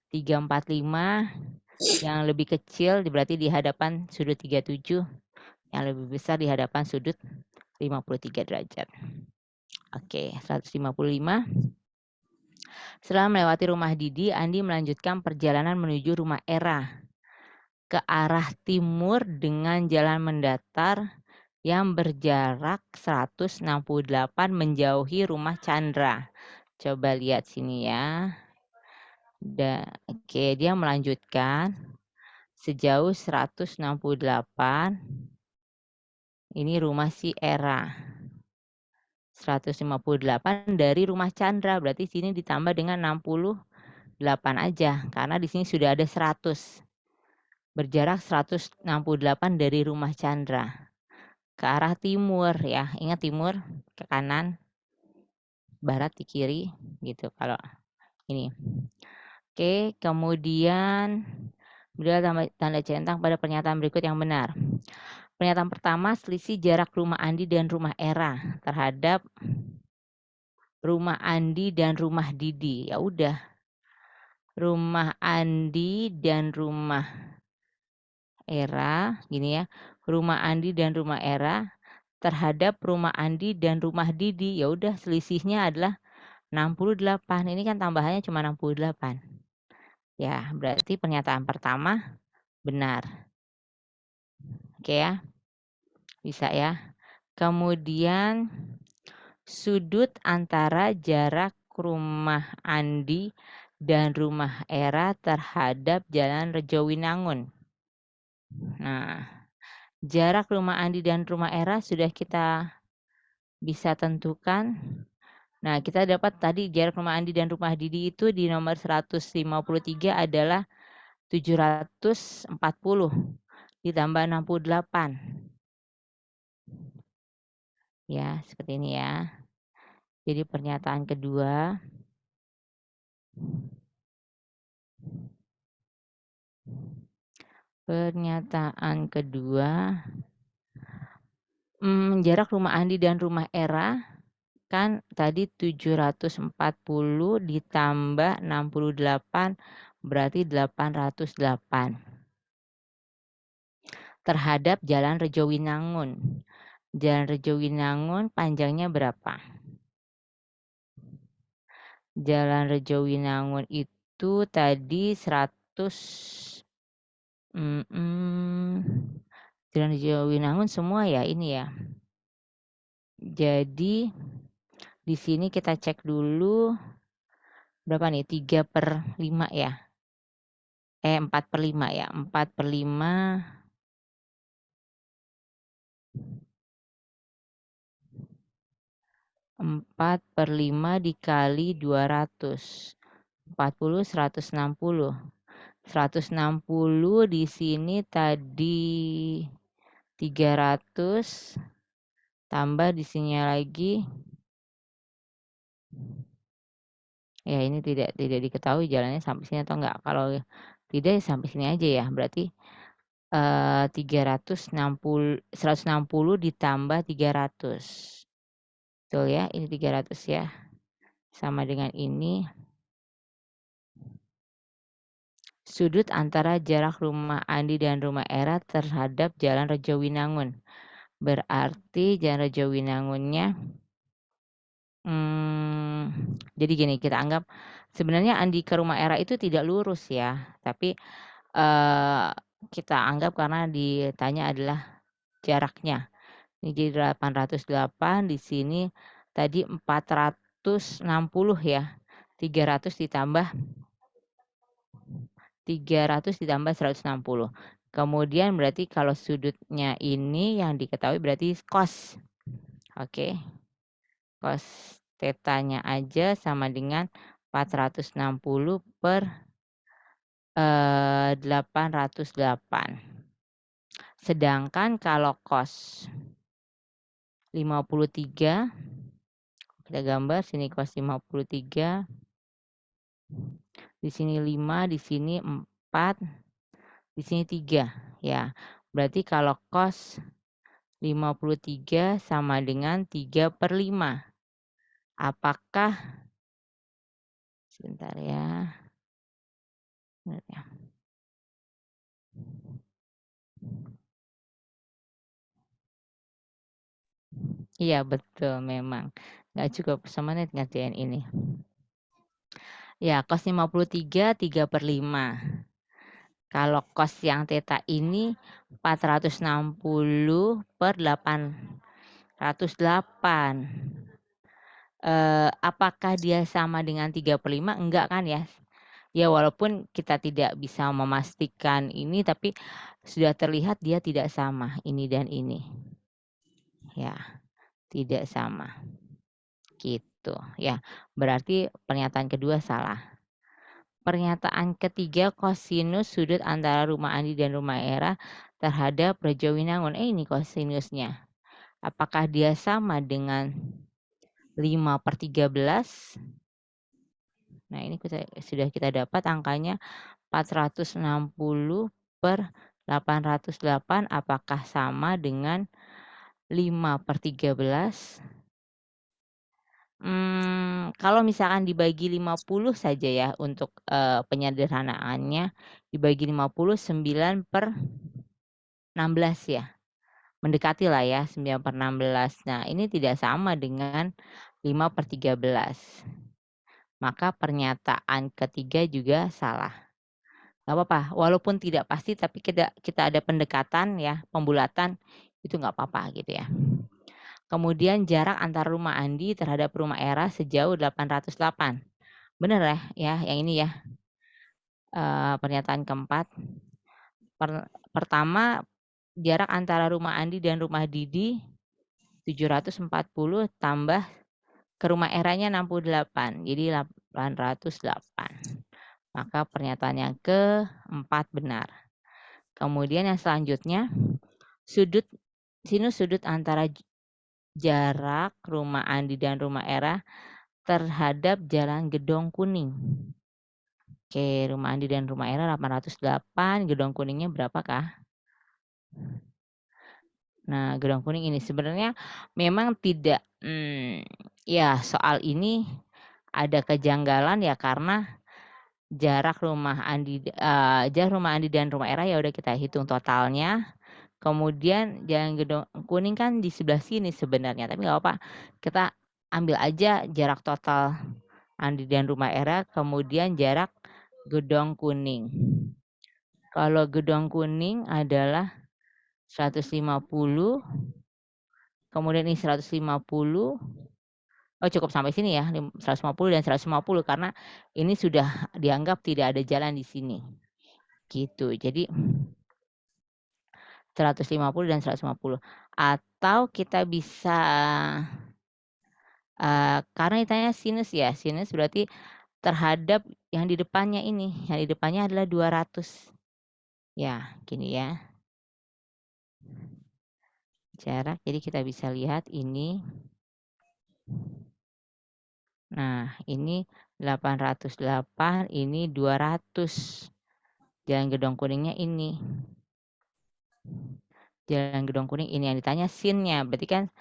345 yang lebih kecil berarti di hadapan sudut 37, yang lebih besar di hadapan sudut 53 derajat. Oke, 155. Setelah melewati rumah Didi, Andi melanjutkan perjalanan menuju rumah Era ke arah timur dengan jalan mendatar yang berjarak 168 menjauhi rumah Chandra. Coba lihat sini ya. Oke, dia melanjutkan sejauh 168. Ini rumah si Era. 158 dari rumah Chandra, berarti sini ditambah dengan 68 aja karena di sini sudah ada 100. Berjarak 168 dari rumah Chandra ke arah timur ya. Ingat timur ke kanan, barat di kiri gitu kalau ini. Oke, kemudian berilah tanda centang pada pernyataan berikut yang benar. Pernyataan pertama, selisih jarak rumah Andi dan rumah Era terhadap rumah Andi dan rumah Didi. Ya udah. Rumah Andi dan rumah Era, gini ya. Rumah Andi dan rumah Era terhadap rumah Andi dan rumah Didi. Ya udah, selisihnya adalah 68. Ini kan tambahannya cuma 68. Ya, berarti pernyataan pertama benar. Oke ya. Bisa ya. Kemudian sudut antara jarak rumah Andi dan rumah Era terhadap Jalan Rejowinangun. Nah, jarak rumah Andi dan rumah Era sudah kita bisa tentukan. Nah, kita dapat tadi jarak rumah Andi dan rumah Didi itu di nomor 153 adalah 740 ditambah 68. Ya, seperti ini ya. Jadi pernyataan kedua. Pernyataan kedua. Jarak rumah Andi dan rumah Era kan tadi 740 ditambah 68 berarti 808. Terhadap Jalan Rejowinangun. Jalan Rejowinangun panjangnya berapa? Jalan Rejowinangun itu tadi 100. Jalan Rejowinangun semua ya ini ya. Jadi di sini kita cek dulu berapa nih? 3/5 ya. 4/5 ya. 4/5. 4/5 dikali 200. 40, 160. 160 di sini tadi 300 tambah di sini lagi. Ya, ini tidak diketahui jalannya sampai sini atau enggak. Kalau tidak sampai sini aja ya. Berarti 160 ditambah 300. Betul ya, ini 300 ya. Sama dengan ini. Sudut antara jarak rumah Andi dan rumah Era terhadap Jalan Rejowinangun. Berarti Jalan Rejowinangunnya jadi gini, kita anggap sebenarnya Andi ke rumah Era itu tidak lurus ya. Tapi kita anggap karena ditanya adalah jaraknya. Ini jadi 808, di sini tadi 460 ya. 300 ditambah 160. Kemudian berarti kalau sudutnya ini yang diketahui berarti cos. Oke. Cos tetanya aja sama dengan 460 per 808. Sedangkan kalau kos 53, kita gambar sini kos 53, di sini 5, di sini 4, di sini 3, ya. Berarti kalau kos 53 sama dengan 3/5. Apakah sebentar ya. Bentar ya. Iya betul memang, nggak cukup semenit ngerjain ini. Ya kos 53, 3/5. Kalau kos yang theta ini 460/808. Apakah dia sama dengan 3/5? Enggak kan ya? Ya walaupun kita tidak bisa memastikan ini, tapi sudah terlihat dia tidak sama ini dan ini. Ya, tidak sama. Gitu ya. Berarti pernyataan kedua salah. Pernyataan ketiga, kosinus sudut antara rumah Andi dan rumah Era terhadap Rejo Winangun. Ini kosinusnya. Apakah dia sama dengan 5/13? Nah ini sudah kita dapat angkanya 460/808. Apakah sama dengan 5/13? Kalau misalkan dibagi 50 saja ya untuk, penyederhanaannya, dibagi 50 9/16 ya. Mendekati lah ya 9/16. Nah ini tidak sama dengan 5/13. Maka pernyataan ketiga juga salah. Nggak apa-apa, walaupun tidak pasti tapi kita ada pendekatan ya, pembulatan, itu nggak apa-apa gitu ya. Kemudian jarak antara rumah Andi terhadap rumah Era sejauh 808. Bener ya yang ini ya. Pernyataan keempat. Pertama, jarak antara rumah Andi dan rumah Didi 740 tambah ke rumah Eranya 68, jadi 808. Maka pernyataan yang keempat benar. Kemudian yang selanjutnya, sinus sudut antara jarak rumah Andi dan rumah Era terhadap jalan Gedong Kuning. Oke, rumah Andi dan rumah Era 808, Gedong Kuningnya berapakah? Nah, Gedong Kuning ini sebenarnya memang tidak, ya soal ini ada kejanggalan ya karena jarak rumah Andi dan rumah Era ya udah kita hitung totalnya. Kemudian jalan Gedong Kuning kan di sebelah sini sebenarnya, tapi nggak apa-apa. Kita ambil aja jarak total Andi dan rumah Era, kemudian jarak Gedong Kuning. Kalau Gedong Kuning adalah 150, kemudian ini 150. Oh cukup sampai sini ya, 150 dan 150 karena ini sudah dianggap tidak ada jalan di sini. Gitu. Jadi 150 dan 150. Atau kita bisa karena ditanya sinus ya, sinus berarti terhadap yang di depannya ini, yang di depannya adalah 200. Ya, gini ya. Jarak, jadi kita bisa lihat ini. Nah, ini 808, ini 200. Jalan Gedong Kuningnya ini. Jalan Gedong Kuning ini yang ditanya sin-nya, berarti kan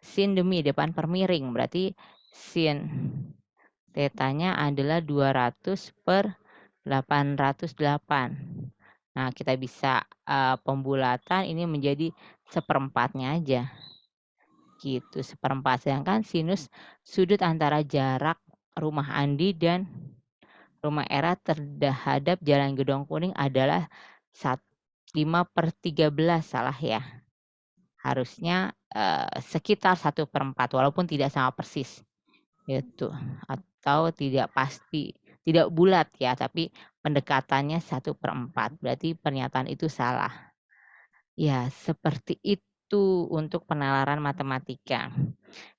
sin demi depan per miring, berarti sin tetanya adalah 200/808. Nah, kita bisa pembulatan ini menjadi 1/4-nya aja. Gitu, 1/4. Sedangkan sinus sudut antara jarak rumah Andi dan rumah Era terhadap jalan Gedong Kuning adalah 5/13, salah ya. Harusnya sekitar 1/4 walaupun tidak sama persis. Gitu. Atau tidak pasti, tidak bulat ya, tapi pendekatannya 1/4. Berarti pernyataan itu salah. Ya, seperti itu untuk penalaran matematika.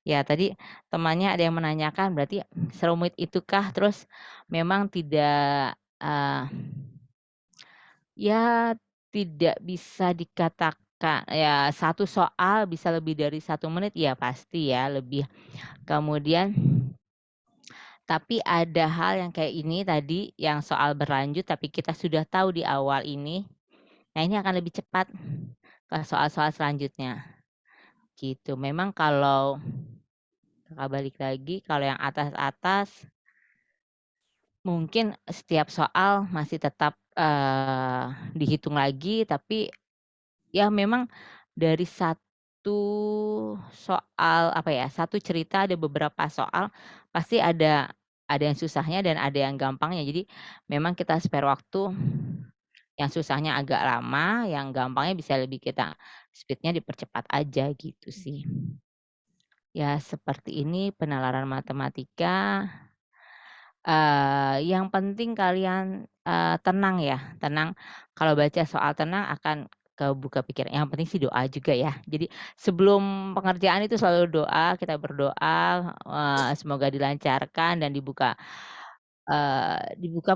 Ya, tadi temannya ada yang menanyakan berarti serumit itukah? Terus memang tidak Ya tidak bisa dikatakan ya satu soal bisa lebih dari 1 menit ya pasti ya lebih. Kemudian tapi ada hal yang kayak ini tadi yang soal berlanjut tapi kita sudah tahu di awal ini, nah ini akan lebih cepat ke soal-soal selanjutnya, gitu. Memang kalau Kakak balik lagi, kalau yang atas-atas mungkin setiap soal masih tetap, dihitung lagi, tapi ya memang dari satu soal, apa ya, satu cerita ada beberapa soal pasti ada yang susahnya dan ada yang gampangnya. Jadi memang kita spare waktu, yang susahnya agak lama, yang gampangnya bisa lebih kita speed-nya dipercepat aja gitu sih. Ya seperti ini penalaran matematika. Yang penting kalian, tenang ya, tenang. Kalau baca soal tenang akan kebuka pikiran, yang penting sih doa juga ya. Jadi sebelum pengerjaan itu selalu doa, kita berdoa, semoga dilancarkan dan dibuka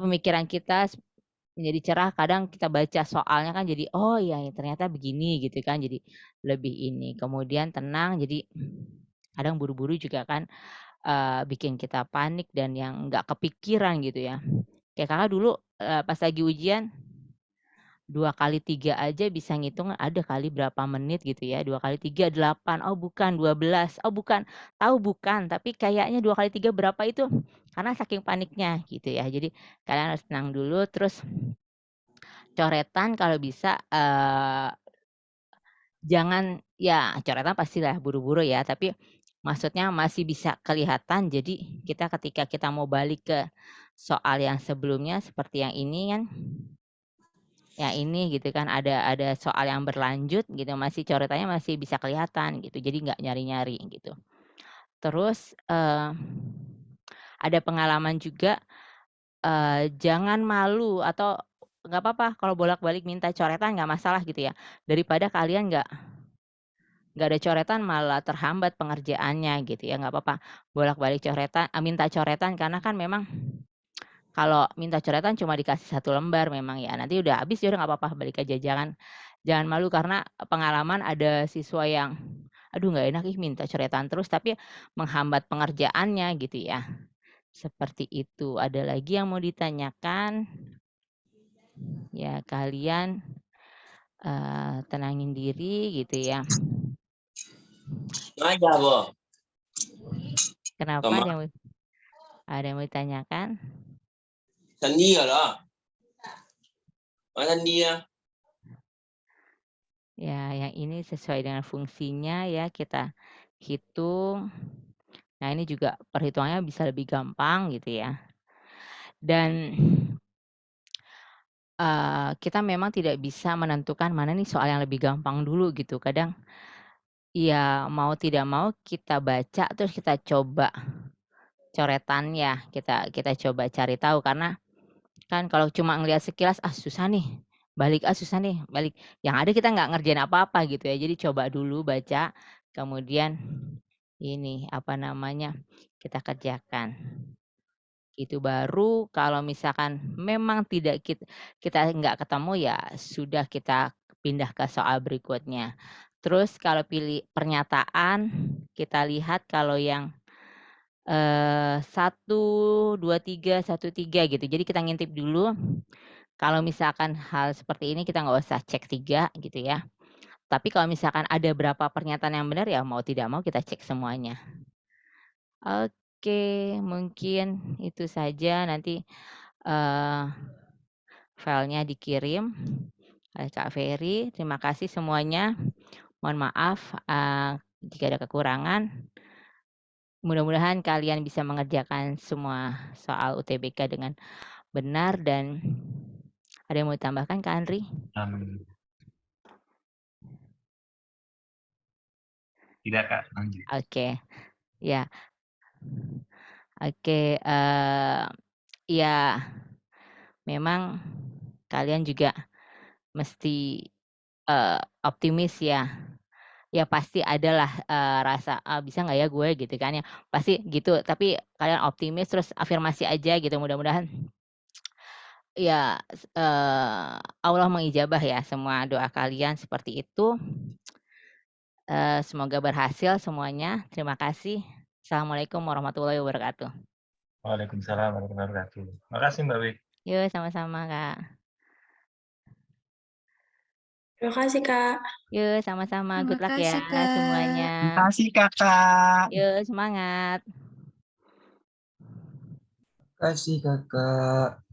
pemikiran kita menjadi cerah. Kadang kita baca soalnya kan jadi, "Oh iya ya ternyata begini," gitu kan, jadi lebih ini. Kemudian tenang, jadi kadang buru-buru juga kan bikin kita panik dan yang nggak kepikiran gitu ya. Kayak Kakak dulu, pas lagi ujian 2 kali 3 aja bisa ngitung ada kali berapa menit gitu ya, 2 kali 3 8, oh bukan 12, oh bukan, tahu bukan, tapi kayaknya 2 kali 3 berapa itu, karena saking paniknya gitu ya. Jadi kalian harus tenang dulu, terus coretan kalau bisa, jangan ya coretan pastilah buru-buru ya, tapi maksudnya masih bisa kelihatan. Jadi kita ketika kita mau balik ke soal yang sebelumnya seperti yang ini kan, yang ini gitu kan ada soal yang berlanjut gitu, masih coretannya masih bisa kelihatan gitu, jadi nggak nyari-nyari gitu. Terus, ada pengalaman juga, jangan malu atau nggak apa-apa kalau bolak-balik minta coretan nggak masalah gitu ya, daripada kalian nggak ada coretan malah terhambat pengerjaannya gitu ya, nggak apa-apa bolak-balik coretan minta coretan karena kan memang kalau minta coretan cuma dikasih 1 lembar memang ya, nanti udah habis ya udah nggak apa-apa balik aja, jangan malu karena pengalaman ada siswa yang, "Aduh nggak enak ih minta coretan terus," tapi menghambat pengerjaannya gitu ya, seperti itu. Ada lagi yang mau ditanyakan? Ya kalian, tenangin diri gitu ya. Ngajar loh. Kenapa Sama. ada yang mau ditanyakan? Sandia lah. Mana dia? Ya, yang ini sesuai dengan fungsinya ya kita hitung. Nah, ini juga perhitungannya bisa lebih gampang gitu ya. Dan kita memang tidak bisa menentukan mana nih soal yang lebih gampang dulu gitu. Kadang ya mau tidak mau kita baca terus kita coba coretannya, kita kita coba cari tahu karena kan kalau cuma ngelihat sekilas, "Ah susah nih, balik, ah susah nih, balik." Yang ada kita nggak ngerjain apa-apa gitu ya. Jadi coba dulu baca, kemudian ini, apa namanya, kita kerjakan. Itu baru kalau misalkan memang tidak kita nggak ketemu, ya sudah kita pindah ke soal berikutnya. Terus kalau pilih pernyataan, kita lihat kalau yang 1, 2, 3, 1, 3 gitu. Jadi kita ngintip dulu, kalau misalkan hal seperti ini kita nggak usah cek 3 gitu ya. Tapi kalau misalkan ada berapa pernyataan yang benar, ya mau tidak mau kita cek semuanya. Oke, mungkin itu saja, nanti, eee, filenya dikirim oleh Kak Ferry. Terima kasih semuanya. Mohon maaf, jika ada kekurangan. Mudah-mudahan kalian bisa mengerjakan semua soal UTBK dengan benar dan ada yang mau ditambahkan Kak Andri? Tidak Kak, lanjut. Oke, ya. Oke, ya memang kalian juga mesti, optimis ya. Ya pasti adalah, rasa, "Ah, bisa nggak ya gue?" Gitu kan ya, pasti gitu. Tapi kalian optimis terus afirmasi aja gitu, mudah-mudahan ya Allah mengijabah ya semua doa kalian seperti itu. Semoga berhasil semuanya. Terima kasih. Assalamualaikum warahmatullahi wabarakatuh. Waalaikumsalam warahmatullahi wabarakatuh. Makasih Mbak Wik. Yuk, sama-sama, Kak. Terima kasih, Kak. Yuk, sama-sama. Good luck Terima ya kasih, Kak. semuanya. Terima kasih Kakak. Yuk, semangat. Kasih kakak.